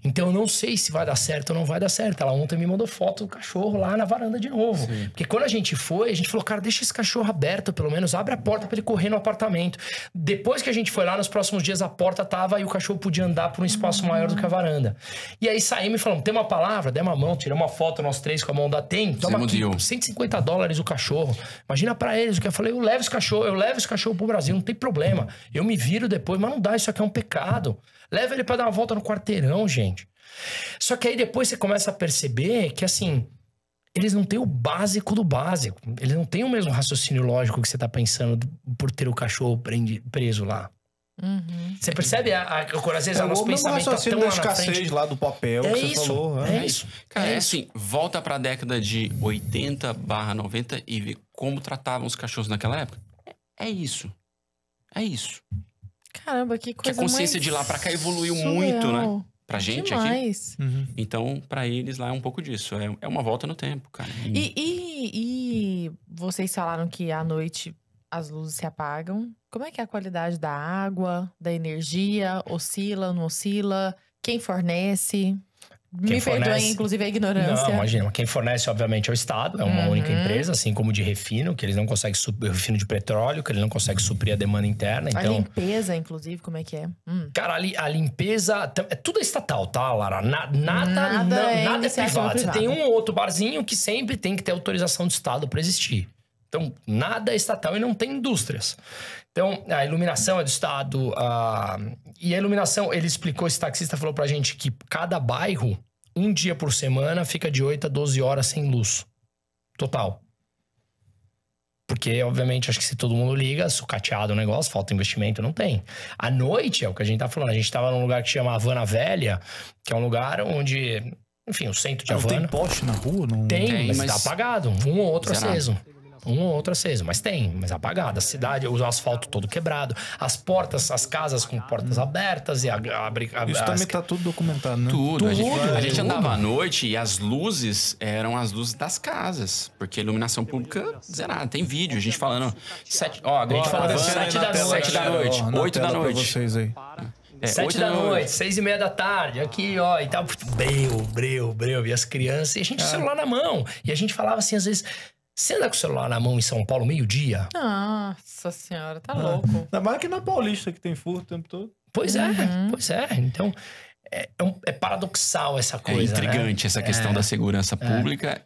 Então eu não sei se vai dar certo ou não vai dar certo. Ela ontem me mandou foto do cachorro lá na varanda de novo. Sim. Porque quando a gente foi, a gente falou, cara, deixa esse cachorro aberto pelo menos, abre a porta pra ele correr no apartamento. Depois que a gente foi lá, nos próximos dias a porta tava e o cachorro podia andar por um espaço maior do que a varanda. E aí saímos e falamos, tem uma palavra, demos uma mão, tiramos uma foto nós três com a mão da toma aqui, $150 o cachorro. Imagina pra eles, o que eu falei, eu levo esse cachorro pro Brasil, não tem problema. Eu me viro depois, mas não dá, isso aqui é um pecado. Leva ele pra dar uma volta no quarteirão, gente. Só que aí depois você começa a perceber que, assim, eles não têm o básico do básico. Eles não têm o mesmo raciocínio lógico que você tá pensando por ter o cachorro preso lá. Uhum. Você percebe às vezes o nosso pensamento tá tão da escassez lá do papel que você falou. É isso. Cara, assim, volta pra década de 80/90 e vê como tratavam os cachorros naquela época. É isso. Caramba, que coisa. Que a consciência de lá pra cá evoluiu muito, né? Pra gente demais. Aqui. Então, pra eles lá é um pouco disso. É uma volta no tempo, cara. E vocês falaram que à noite as luzes se apagam. Como é que é a qualidade da água, da energia? Oscila, não oscila? Quem fornece? Me perdoem, inclusive, a ignorância. Não, imagina. Quem fornece, obviamente, é o Estado. É uma única empresa, assim como de refino, que eles não conseguem suprir, refino de petróleo, que ele não consegue suprir a demanda interna. Então, a limpeza, inclusive, como é que é? Cara, a limpeza... Tudo é estatal, tá, Lara? Nada é privado. Você tem um ou outro barzinho que sempre tem que ter autorização do Estado para existir. Então, nada é estatal e não tem indústrias. Então, a iluminação é do Estado. E a iluminação, ele explicou, esse taxista falou pra gente que cada bairro, um dia por semana, fica de 8 a 12 horas sem luz. Total. Porque, obviamente, acho que se todo mundo liga, sucateado o negócio, falta investimento, não tem. À noite, é o que a gente tá falando. A gente tava num lugar que chama Havana Velha, que é um lugar onde... Enfim, o centro de Havana... Não tem poste na rua? Não... Tem, mas tá apagado. Um ou outro aceso. Mas tem apagado. A cidade, o asfalto todo quebrado. As portas, as casas com portas abertas e isso também tá tudo documentado, né? Tudo. A gente andava à noite e as luzes eram as luzes das casas. Porque a iluminação pública zerada. Tem vídeo, a gente falando... Agora, 7 da noite, 8 da noite. Vocês aí. 7 da noite, 6:30 da tarde, aqui, ó, e tal. Breu. E as crianças, e a gente com o celular na mão. E a gente falava assim, às vezes... Você anda com o celular na mão em São Paulo meio-dia? Nossa senhora, tá louco. Ainda mais que na Paulista, que tem furto o tempo todo. Pois é. Então, é paradoxal essa coisa, intrigante, né? Essa questão da segurança pública.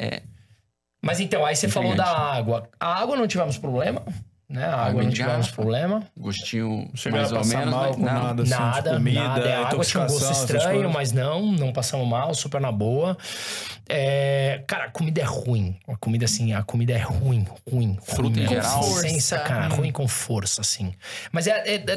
Mas então, aí você falou da água. A água não tivemos problema. né? A água não tivemos problema. Gostinho Chegaram mais a ou passar menos, mal mas com nada, assim, Nada, de comida, nada. A água tinha um gosto intoxicação, essas estranho, coisas? mas não passamos mal, super na boa. Cara, a comida é ruim. A comida, assim, a comida é ruim. Fruta em ruim, geral? sem sacanagem, ruim com força, assim. Mas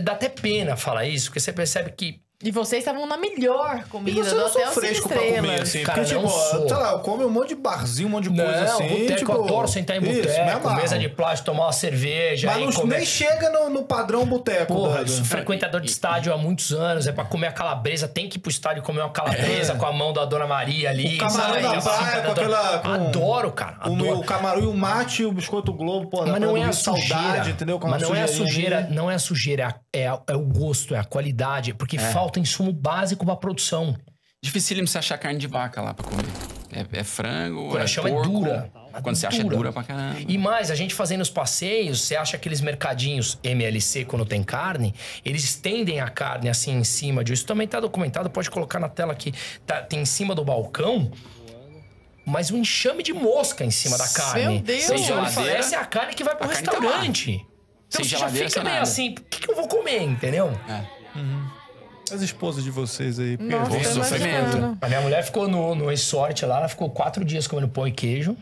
dá até pena falar isso, porque você percebe que E vocês estavam na melhor comida E você do não hotel sou 5 fresco pra comer, estrelas. assim. Cara, Porque, não tipo, sou. sei lá, eu como um monte de barzinho, um monte de coisa assim. boteco, tipo, eu adoro sentar em isso, me boteco, amarro. mesa de plástico, tomar uma cerveja. Mas aí não, comer... nem chega no padrão boteco. Porra, eu Dado. sou frequentador de estádio há muitos anos. É pra comer a calabresa, tem que ir pro estádio comer uma calabresa com a mão da Dona Maria ali. O camarão sabe? na A praia, barriga com da aquela... com Adoro, cara. Adoro. O camarão e o mate e o biscoito Globo, pô, Mas não é a saudade, sujeira. entendeu? Com Mas uma não é a sujeirinha sujeira, ali. não é a sujeira, é o gosto, é a qualidade. Porque falta insumo básico pra produção. dificílimo você achar carne de vaca lá pra comer. É frango, Quando é a chama é porco. dura. Quando você acha é dura pra caramba. E mais, a gente fazendo os passeios, você acha aqueles mercadinhos MLC quando tem carne, eles estendem a carne assim em cima disso. Isso também tá documentado, pode colocar na tela aqui. Tem em cima do balcão, mas um enxame de mosca em cima da carne. Meu Deus! Você olha e fala, Geladeira, essa é a carne que vai pro a carne tá restaurante. Então Sem você já geladeira, fica sem meio nada. assim, por que eu vou comer, entendeu? As esposas de vocês aí. Porque Nossa, vem eu sofrimento. imagino. A minha mulher ficou no resort lá, ela ficou 4 dias comendo pão e queijo.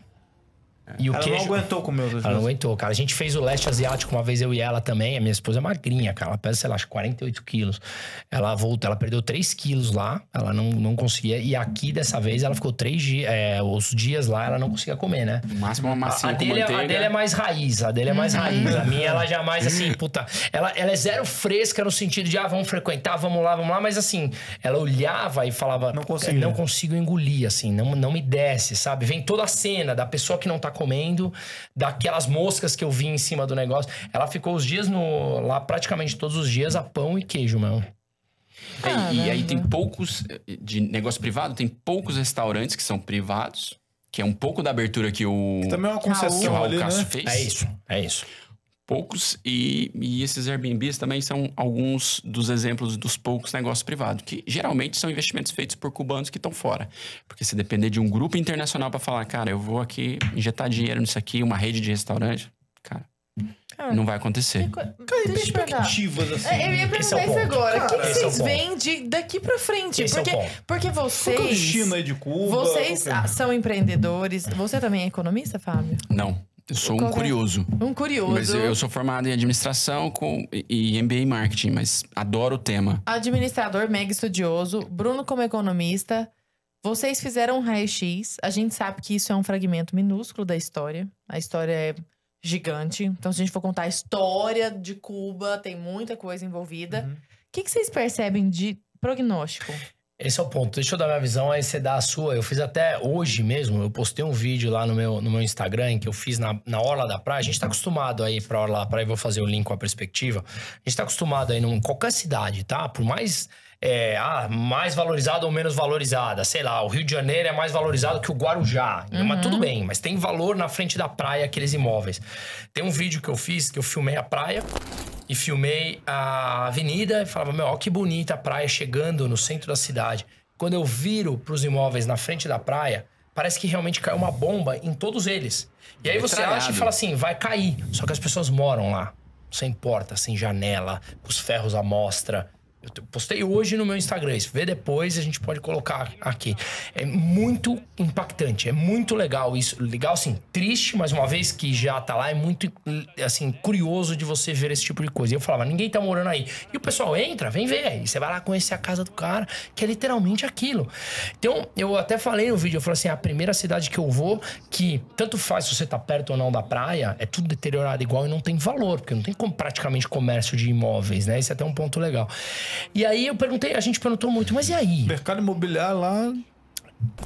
E o ela queijo... não aguentou comer outras Ela não coisas. aguentou, cara. A gente fez o leste asiático uma vez, eu e ela também. A minha esposa é magrinha, cara. Ela pesa, sei lá, acho que 48 quilos. Ela voltou, ela perdeu 3 quilos lá. Ela não conseguia. E aqui, dessa vez, ela ficou 3 dias. Os dias lá, ela não conseguia comer, né? No máximo uma massinha A com dele, manteiga. a dele é mais raiz, a dele é mais raiz. A minha, ela jamais assim, puta. Ela é zero fresca no sentido de, vamos frequentar, vamos lá. Mas assim, ela olhava e falava, Não conseguia. não consigo engolir, assim, não me desce, sabe? Vem toda a cena da pessoa que não tá comendo, daquelas moscas que eu vi em cima do negócio. Ela ficou os dias lá, praticamente todos os dias, a pão e queijo, mesmo. E aí tem poucos, de negócio privado, tem poucos restaurantes que são privados, que é um pouco da abertura que o Também é uma que o concessão Raul ali, Castro né? fez. É isso. Poucos, e esses Airbnbs também são alguns dos exemplos dos poucos negócios privados, que geralmente são investimentos feitos por cubanos que estão fora. Porque se depender de um grupo internacional para falar, cara, eu vou aqui injetar dinheiro nisso aqui, uma rede de restaurante, cara, não vai acontecer. Cara, e Deixa eu perguntar. perspectivas, assim. Eu ia Esse é o perguntar isso ponto. agora. O que Cara, esse é o vocês ponto. veem daqui pra frente? Esse é o ponto. Porque Qual que é o vocês... destino aí de Cuba? Vocês Qual que é? são empreendedores. Você também é economista, Fábio? Não, eu sou um Qual que é? curioso. Um curioso. Mas eu sou formado em administração e MBA em marketing, mas adoro o tema. Administrador mega estudioso. Bruno como economista. Vocês fizeram um raio-x. A gente sabe que isso é um fragmento minúsculo da história. A história é gigante. Então, se a gente for contar a história de Cuba, tem muita coisa envolvida. O que vocês percebem de prognóstico? Esse é o ponto. Deixa eu dar minha visão, aí você dá a sua. Eu fiz até hoje mesmo, eu postei um vídeo lá no meu Instagram que eu fiz na Orla da Praia. A gente tá acostumado aí pra Orla da Praia, vou fazer o link com a perspectiva. A gente tá acostumado aí em qualquer cidade, tá? Por mais... mais valorizada ou menos valorizada. Sei lá, o Rio de Janeiro é mais valorizado que o Guarujá. Mas tudo bem, mas tem valor na frente da praia aqueles imóveis. Tem um vídeo que eu fiz, que eu filmei a praia e filmei a avenida e falava, ó, que bonita a praia chegando no centro da cidade. Quando eu viro pros imóveis na frente da praia, parece que realmente caiu uma bomba em todos eles. E aí você acha e fala assim, vai cair. Só que as pessoas moram lá, sem porta, sem janela, com os ferros à mostra. Eu postei hoje no meu Instagram, isso vê depois, a gente pode colocar aqui. É muito impactante, é muito legal isso. Legal, assim, triste, mas uma vez que já tá lá, é muito, assim, curioso de você ver esse tipo de coisa. E eu falava, ninguém tá morando aí. E o pessoal entra, vem ver. E você vai lá conhecer a casa do cara, que é literalmente aquilo. Então, eu até falei no vídeo, eu falei assim, a primeira cidade que eu vou, que tanto faz se você tá perto ou não da praia, é tudo deteriorado igual e não tem valor, porque não tem praticamente comércio de imóveis, né? Esse é até um ponto legal. E aí a gente perguntou muito, mas e aí? Mercado imobiliário lá...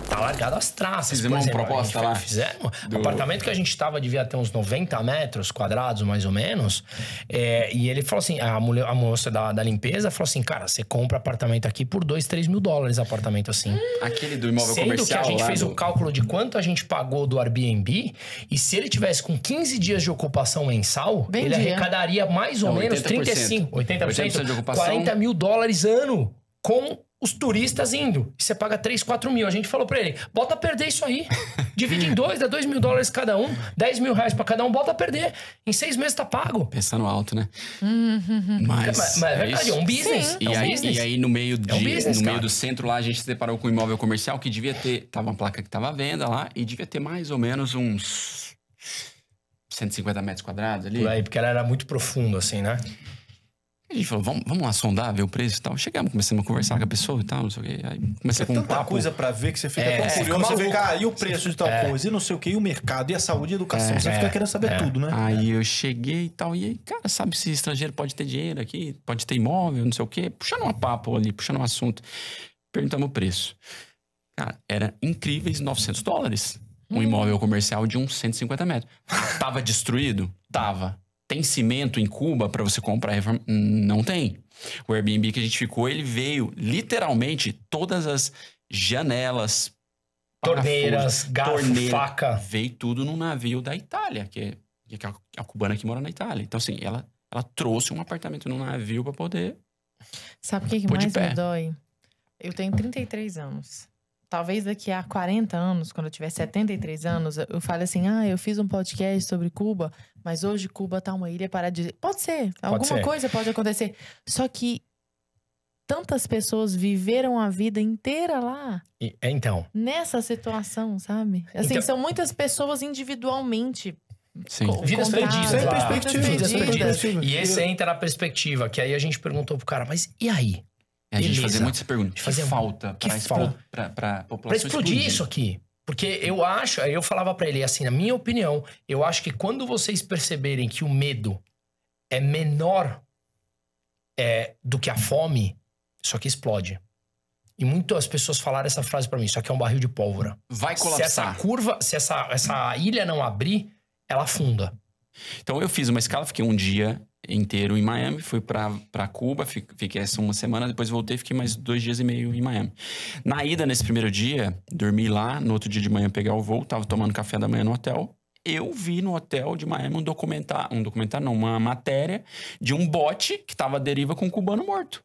Tá largado as traças. Fizemos por exemplo. uma proposta lá. Fizemos. O apartamento que a gente tava devia ter uns 90 metros quadrados, mais ou menos. E ele falou assim, a moça da limpeza falou assim, cara, você compra apartamento aqui por $2-3 mil apartamento assim. Aquele do imóvel Sendo comercial que a gente lá fez do... o cálculo de quanto a gente pagou do Airbnb, e se ele tivesse com 15 dias de ocupação mensal, Vendia. ele arrecadaria mais ou Não, menos 80%. 35, 80%, de ocupação. $40 mil ano com os turistas indo. E você paga 3-4 mil. A gente falou pra ele, bota a perder isso aí. Divide em 2, dá $2 mil cada um, $10 mil pra cada um, bota a perder. Em 6 meses tá pago. Pensando alto, né? Mas é verdade, é um business. Sim. E aí, no meio, business, no meio cara. do centro lá, a gente se deparou com um imóvel comercial que devia ter... Tava uma placa que tava à venda lá e devia ter mais ou menos uns 150 metros quadrados ali. Por aí, porque ela era muito profundo, assim, né? A gente falou, vamos lá sondar, ver o preço e tal. Chegamos, começamos a conversar com a pessoa e tal, não sei o quê. Aí comecei com um Tanta papo. coisa pra ver que você fica tão fica curioso. Você maluco. fica, e o preço de tal coisa, e não sei o quê, e o mercado, e a saúde e a educação. Você fica querendo saber tudo, né? Aí eu cheguei e tal, e aí, cara, sabe se estrangeiro pode ter dinheiro aqui, pode ter imóvel, não sei o quê. Puxando um papo ali, puxando um assunto. Perguntamos o preço. Cara, era incríveis $900. Um imóvel comercial de uns 150 metros. Tava destruído? Tava. Tem cimento em Cuba pra você comprar e reformar? Não tem. O Airbnb que a gente ficou, ele veio literalmente todas as janelas, Torneiras, garfo, faca. veio tudo num navio da Itália, que é a cubana que mora na Itália. Então, assim, ela trouxe um apartamento num navio pra poder... Sabe o que Pô de mais pé. me dói? Eu tenho 33 anos. Talvez daqui a 40 anos, quando eu tiver 73 anos, eu fale assim, eu fiz um podcast sobre Cuba, mas hoje Cuba tá uma ilha paradisíaca. Pode ser, alguma coisa pode acontecer. Só que tantas pessoas viveram a vida inteira lá, Então. nessa situação, sabe? Assim, Então- são muitas pessoas individualmente. Sim. Vidas contadas, perdidas Sem lá. perspectiva, vidas sem perdidas. perspectiva. E esse entra na perspectiva, que aí a gente perguntou pro cara, mas e aí? A gente Beleza. fazia muitas perguntas. Fazia- Que falta que pra falta? pra Pra população explodir isso aqui. Porque eu acho, aí eu falava pra ele assim, na minha opinião, eu acho que quando vocês perceberem que o medo é menor do que a fome, isso aqui explode. E muitas pessoas falaram essa frase pra mim, isso aqui é um barril de pólvora. Vai Se essa colapsar. curva, se essa ilha não abrir, ela afunda. Então eu fiz uma escala, fiquei um dia inteiro em Miami, fui pra Cuba, fiquei essa uma semana, depois voltei, fiquei mais 2 dias e meio em Miami. Na ida, nesse primeiro dia, dormi lá, no outro dia de manhã pegar o voo, tava tomando café da manhã no hotel. Eu vi no hotel de Miami uma matéria de um bote que tava à deriva com um cubano morto.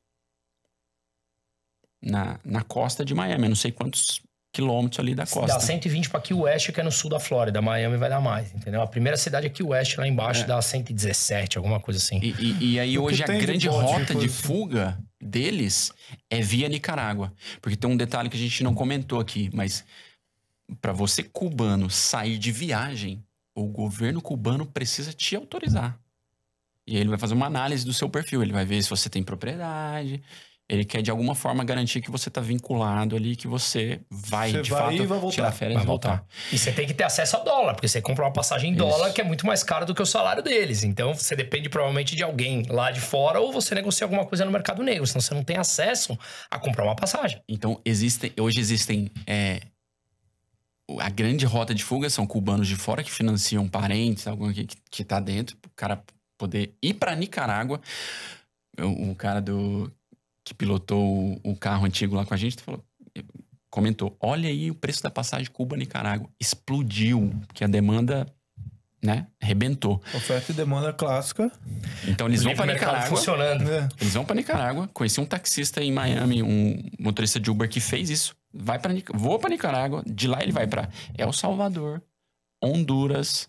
Na costa de Miami, eu não sei quantos quilômetros ali da costa. Dá 120 pra Key West, que é no sul da Flórida. Miami vai dar mais, entendeu? A primeira cidade é Key West, lá embaixo dá 117, alguma coisa assim. E aí O que hoje a tem de grande bote, rota de coisa? fuga deles é via Nicarágua. Porque tem um detalhe que a gente não comentou aqui, mas para você cubano sair de viagem, o governo cubano precisa te autorizar. E aí ele vai fazer uma análise do seu perfil, ele vai ver se você tem propriedade, ele quer de alguma forma garantir que você tá vinculado ali, que você vai Você de vai fato e vai voltar. tirar férias Vai e voltar. E você tem que ter acesso a dólar, porque você compra uma passagem em dólar que é muito mais caro do que o salário deles. Então você depende provavelmente de alguém lá de fora ou você negocia alguma coisa no mercado negro, senão você não tem acesso a comprar uma passagem. Então, hoje existem. A grande rota de fuga são cubanos de fora que financiam parentes, algum que tá dentro, o cara poder ir para Nicarágua. O cara que pilotou o carro antigo lá com a gente comentou: olha aí o preço da passagem Cuba-Nicarágua. Explodiu, porque a demanda, né, arrebentou. Oferta e demanda clássica. Então eles vão O para mercado Nicarágua. funcionando. É. Eles vão pra Nicarágua. Conheci um taxista em Miami, um motorista de Uber que fez isso. Voa pra Nicarágua. De lá ele vai pra El Salvador, Honduras,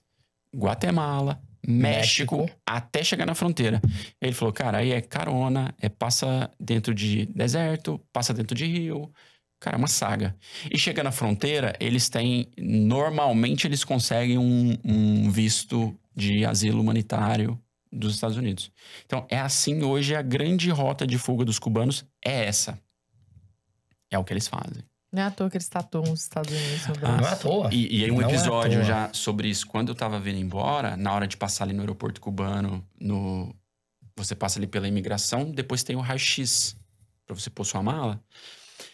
Guatemala, México, até chegar na fronteira. Ele falou, cara, aí é carona, passa dentro de deserto, passa dentro de rio. Cara, é uma saga. E chega na fronteira, normalmente eles conseguem um visto de asilo humanitário dos Estados Unidos. Então, é assim hoje, a grande rota de fuga dos cubanos é essa. É o que eles fazem. Não é à toa que eles tatuam os Estados Unidos no Não é braço. à toa. E aí um Não é à episódio toa. já sobre isso. Quando eu tava vindo embora, na hora de passar ali no aeroporto cubano, você passa ali pela imigração, depois tem o raio-x pra você pôr sua mala.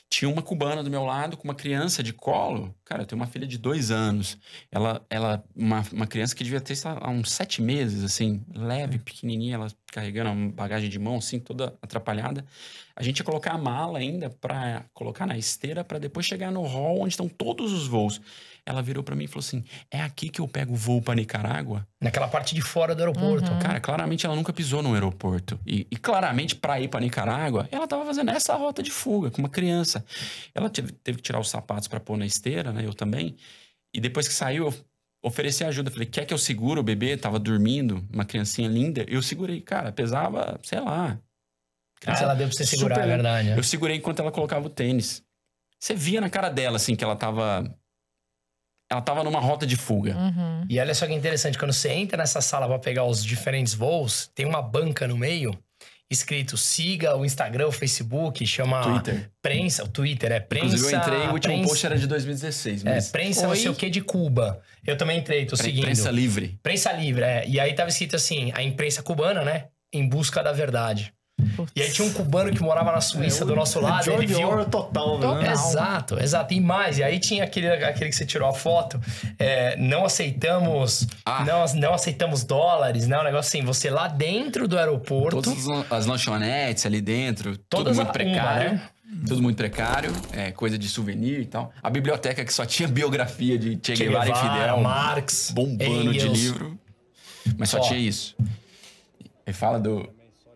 Tinha uma cubana do meu lado com uma criança de colo. Cara, eu tenho uma filha de 2 anos. Uma criança que devia ter, sei lá, uns 7 meses, assim, leve, pequenininha, ela carregando uma bagagem de mão, assim, toda atrapalhada. A gente ia colocar a mala ainda pra colocar na esteira pra depois chegar no hall onde estão todos os voos. Ela virou pra mim e falou assim, é aqui que eu pego o voo pra Nicarágua? Naquela parte de fora do aeroporto. Cara, claramente ela nunca pisou num aeroporto. E claramente, pra ir pra Nicarágua, ela tava fazendo essa rota de fuga com uma criança. Ela teve que tirar os sapatos pra pôr na esteira, né? Eu também. E depois que saiu, eu ofereci ajuda. Falei, quer que eu segure o bebê? Tava dormindo, uma criancinha linda. Eu segurei, cara, pesava, sei lá. Ela deu pra você segurar, é verdade. Eu segurei enquanto ela colocava o tênis. Você via na cara dela, assim, que ela tava numa rota de fuga. Uhum. E olha só que interessante, quando você entra nessa sala pra pegar os diferentes voos, tem uma banca no meio, escrito, siga o Instagram, o Facebook, chama... Twitter. Prensa, o Twitter, é prensa... Inclusive eu entrei, o último prensa, post era de 2016. Mas... prensa não sei o que de Cuba. Eu também entrei, tô seguindo. Prensa livre. Prensa livre, E aí tava escrito assim, a imprensa cubana, né? Em busca da verdade. Putz. E aí tinha um cubano que morava na Suíça do nosso lado. Ele viu... total, né? Exato. E mais. E aí tinha aquele que você tirou a foto. Não aceitamos... Não aceitamos dólares, né? Um negócio assim. Você lá dentro do aeroporto... Todas as lanchonetes ali dentro. Tudo muito precário. né? Tudo muito precário. Coisa de souvenir e tal. A biblioteca que só tinha biografia de Che Guevara e Fidel. Marx. Bombando de Engels. livro. Mas só tinha isso. Ele fala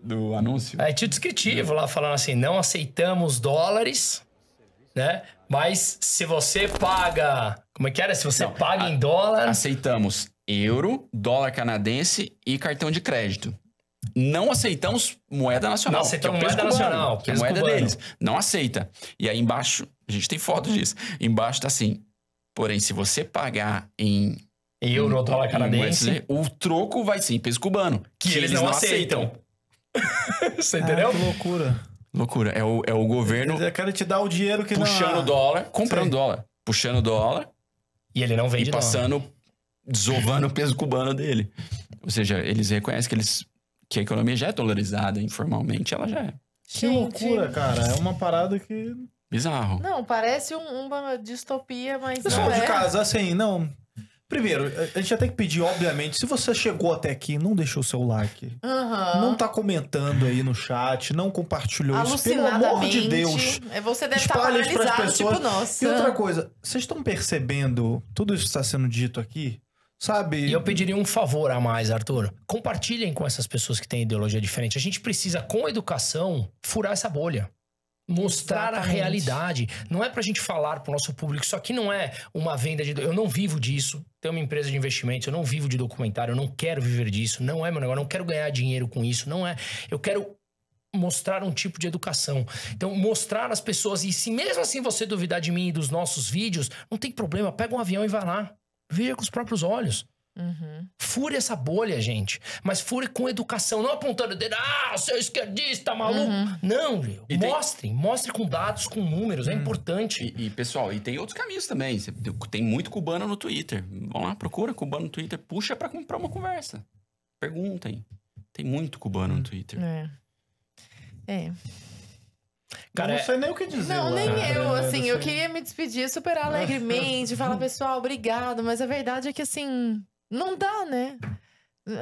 do anúncio. Aí tinha o descritivo lá falando assim, não aceitamos dólares, né? Mas se você paga... Como é que era? Se você paga em dólar... Aceitamos euro, dólar canadense e cartão de crédito. Não aceitamos moeda nacional. Não aceitamos que é o peso moeda cubano, nacional, que é a peso moeda cubano. deles. Não aceita. E aí embaixo, a gente tem foto disso. Embaixo tá assim, porém, se você pagar em... Euro, dólar canadense... USD, o troco vai ser em peso cubano. Que eles não aceitam. Você entendeu? Que loucura. Loucura. É o governo Eu quero te dar o dinheiro que puxando não... dólar, comprando Sei. dólar. Puxando dólar E ele não vende e passando, desovando o peso cubano dele. Ou seja, eles reconhecem que a economia já é dolarizada, informalmente ela já é. Que loucura, cara. É uma parada que... Bizarro. Não, parece uma distopia, mas Pessoal não de é. casa, assim, não... Primeiro, a gente já tem que pedir, obviamente, se você chegou até aqui, não deixou o seu like. Aham. Não tá comentando aí no chat, não compartilhou isso. Pelo amor de Deus. Você deve estar Espalhe isso pras paralisado, pessoas. tipo, nossa. E outra coisa, vocês estão percebendo tudo isso que está sendo dito aqui? Sabe? E eu pediria um favor a mais, Arthur. Compartilhem com essas pessoas que têm ideologia diferente. A gente precisa, com educação, furar essa bolha. Mostrar a realidade. Não é pra gente falar pro nosso público. Isso aqui não é uma venda de... Eu não vivo disso. Tenho uma empresa de investimentos. Eu não vivo de documentário. Eu não quero viver disso. Não é meu negócio. Eu não quero ganhar dinheiro com isso. Não é. Eu quero mostrar um tipo de educação. Então, mostrar às pessoas... E se mesmo assim você duvidar de mim e dos nossos vídeos, não tem problema. Pega um avião e vai lá. Veja com os próprios olhos. Uhum. Fure essa bolha, gente. Mas fure com educação. Não apontando o dedo. Seu esquerdista, maluco. Não, meu. Mostre com dados, com números. É importante. E, pessoal, e tem outros caminhos também. Tem muito cubano no Twitter. Vão lá, procura cubano no Twitter. Puxa pra uma conversa. Perguntem. Tem muito cubano no Twitter. Cara, eu não sei nem o que dizer. Não, lá, nem né? eu, assim, eu Não sei. queria me despedir super alegremente, falar, pessoal, obrigado, mas a verdade é que, assim, não dá, né?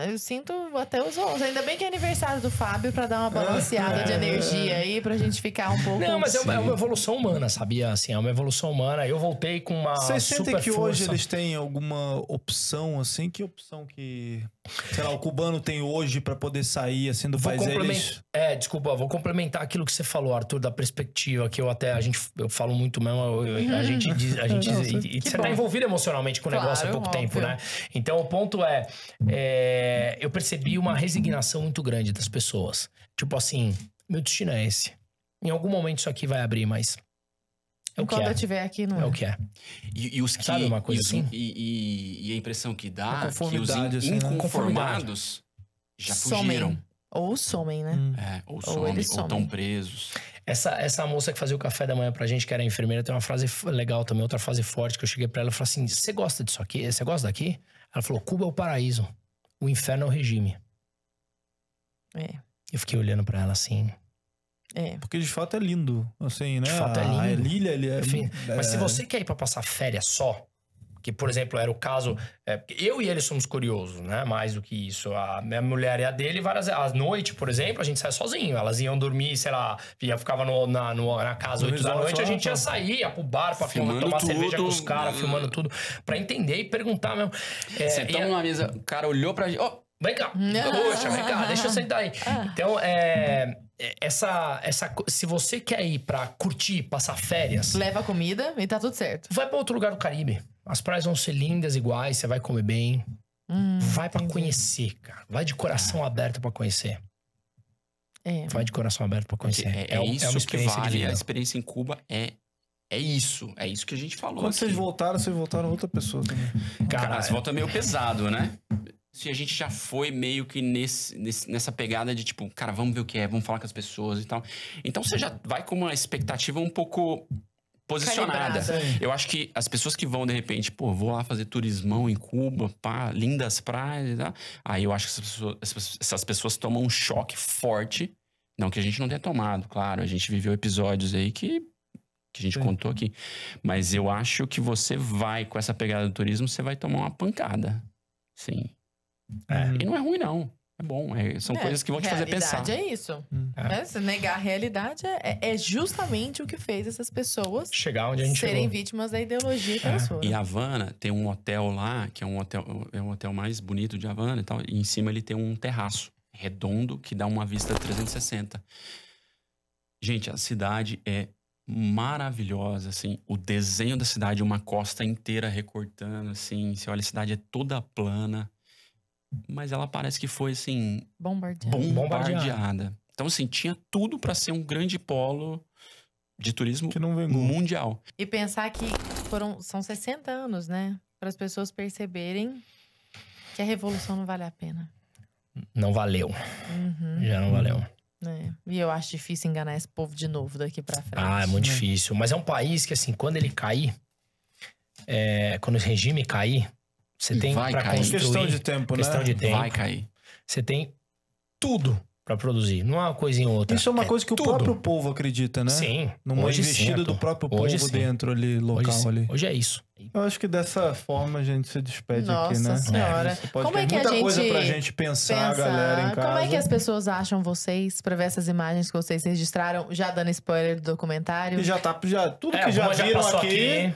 Eu sinto até os olhos. Ainda bem que é aniversário do Fábio pra dar uma balanceada de energia aí, pra gente ficar um pouco... Não, mas é uma evolução humana, sabia? Assim, é uma evolução humana. Eu voltei com uma Vocês sentem super que força. hoje eles têm alguma opção, assim? Que opção que, sei lá, o cubano tem hoje pra poder sair, assim, do país? Eles... Desculpa, vou complementar aquilo que você falou, Arthur, da perspectiva, que eu falo muito mesmo, a gente e você tá envolvido emocionalmente com o negócio há pouco tempo, né? Então, o ponto eu percebi uma resignação muito grande das pessoas. Tipo assim, meu destino é esse. Em algum momento isso aqui vai abrir, mas é o que Quando é. eu estiver aqui, não é. É o que é. E os que... Sabe uma coisa assim? E a impressão que dá A que os conformidade, assim, né? inconformados já fugiram. Ou somem, né? Ou Ou eles somem, ou somem. estão presos. Essa moça que fazia o café da manhã pra gente, que era enfermeira, tem uma frase legal também, outra frase forte, que eu cheguei pra ela e falei assim, você gosta disso aqui? Você gosta daqui? Ela falou, Cuba é o paraíso, o inferno é o regime. Eu fiquei olhando pra ela assim... Porque de fato é lindo, assim, né? De fato é lindo. A ilha, ele é... Enfim, mas se você quer ir pra passar férias só, que, por exemplo, era o caso... eu e ele somos curiosos, né? Mais do que isso. A minha mulher e a dele, à noite, por exemplo, a gente saia sozinho. Elas iam dormir, sei lá, ficava na casa 8 da noite, a gente ia sair, ia pro bar pra Filmando tomar tudo. cerveja com os caras, filmando tudo, pra entender e perguntar mesmo. Sentamos numa mesa, o cara olhou pra gente... Vem cá, poxa, vem cá, deixa eu sentar aí. Então, se você quer ir pra curtir, passar férias... Leva comida e tá tudo certo. Vai pra outro lugar do Caribe. As praias vão ser lindas iguais, você vai comer bem. Vai pra conhecer, cara. Vai de coração aberto pra conhecer. Vai de coração aberto pra conhecer. É isso uma experiência que vale. de vida. A experiência em Cuba é isso. É isso que a gente falou. Quando aqui. vocês voltaram outra pessoa também. Cara, Você volta meio pesado, né? Se a gente já foi meio que nessa pegada de tipo, cara, vamos ver o que é, vamos falar com as pessoas e tal. Então você já vai com uma expectativa um pouco posicionada. Calibrada. Eu acho que as pessoas que vão, de repente, pô, vou lá fazer turismão em Cuba, pá, lindas praias e tal. Aí eu acho que essas pessoas tomam um choque forte. Não que a gente não tenha tomado, claro. A gente viveu episódios aí que a gente contou aqui. Mas eu acho que você vai com essa pegada do turismo, você vai tomar uma pancada. Sim. E não é ruim, não. É bom. São coisas que vão te fazer pensar. A realidade é isso. Se negar a realidade é justamente o que fez essas pessoas chegar onde a gente serem chegou. vítimas da ideologia que elas foram. E Havana tem um hotel lá, que é um hotel mais bonito de Havana e tal. E em cima ele tem um terraço redondo que dá uma vista 360. Gente, a cidade é maravilhosa, assim. O desenho da cidade, uma costa inteira recortando, assim. Você olha, a cidade é toda plana. Mas ela parece que foi, assim... bombardeada. Então, assim, tinha tudo pra ser um grande polo de turismo que não vingou. Mundial. E pensar que são 60 anos, né? Para as pessoas perceberem que a revolução não vale a pena. Não valeu. Já não valeu. E eu acho difícil enganar esse povo de novo daqui pra frente. É muito difícil. Mas é um país que, assim, quando ele cair, quando o regime cair, você tem pra construir... Questão de tempo, questão de tempo. Vai cair. Você tem tudo pra produzir. Não é uma coisinha ou outra. Isso é uma coisa que tudo. o próprio povo acredita, né? Sim. Numa Hoje investida sim, do próprio povo hoje sim. dentro ali, local ali. Hoje é isso. Eu acho que dessa forma a gente se despede aqui, né? Nossa Senhora. Você pode Como ter é que a muita gente coisa pra gente pensar, galera, em casa. Como é que as pessoas acham vocês pra ver essas imagens que vocês registraram? Já dando spoiler do documentário. E já tudo que já viram passou aqui.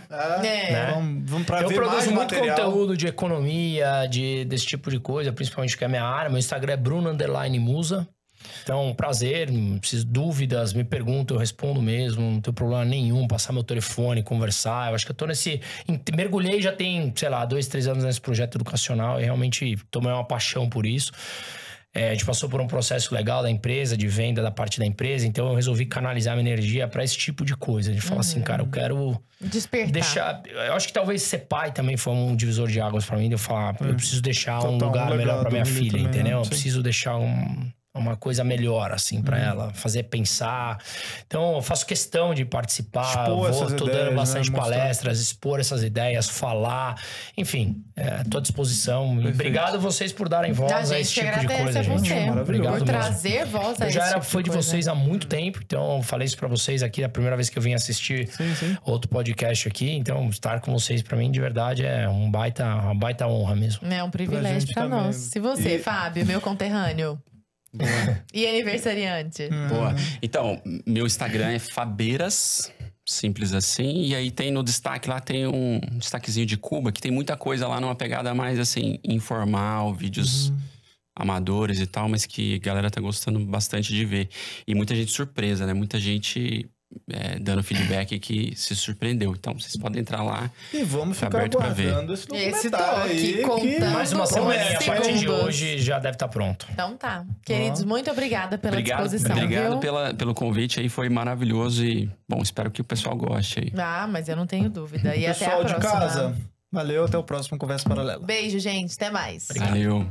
Vamos pra eu ver mais produzo muito material. conteúdo de economia, desse tipo de coisa, principalmente que é a minha área. Meu Instagram é Bruno_Musa. Então, prazer, não preciso dúvidas, me perguntam, eu respondo mesmo, não tem problema nenhum, passar meu telefone, conversar. Eu acho que eu tô mergulhei já tem, sei lá, 2, 3 anos nesse projeto educacional e realmente tomei uma paixão por isso. A gente passou por um processo legal da empresa, de venda da parte da empresa, então eu resolvi canalizar minha energia pra esse tipo de coisa. A gente fala assim, cara, eu quero despertar. Eu acho que talvez ser pai também foi um divisor de águas pra mim, de eu falar, eu preciso deixar um lugar melhor pra minha filha, também, entendeu? Eu preciso deixar uma coisa melhor, assim, pra ela. Fazer pensar. Então, eu faço questão de participar. Tô dando bastante palestras, expor essas ideias, falar. Enfim, tô à disposição. E obrigado a vocês por darem voz a esse tipo de coisa, gente. Obrigado por trazer voz a esse tipo de fã de vocês há muito tempo. Então, eu falei isso pra vocês aqui. É a primeira vez que eu vim assistir outro podcast aqui. Então, estar com vocês, pra mim, de verdade, é uma baita honra mesmo. É um privilégio pra nós. E você, Fábio, meu conterrâneo? E aniversariante? Boa. Então, meu Instagram é Fabeiras, simples assim. E aí tem no destaque lá, tem um destaquezinho de Cuba, que tem muita coisa lá numa pegada mais assim, informal, vídeos amadores e tal, mas que a galera tá gostando bastante de ver. E muita gente surpresa, né? Muita gente dando feedback que se surpreendeu. Então, vocês podem entrar lá. E vamos ficar aguardando esse documentário aí. Mais uma semana a partir de hoje já deve estar pronto. Então tá. Queridos, muito obrigada pela disposição. Obrigado pelo convite aí, foi maravilhoso e, bom, espero que o pessoal goste aí. Mas eu não tenho dúvida. E pessoal até a próxima. de casa, valeu, até o próximo Conversa Paralela. Beijo, gente. Até mais. Valeu.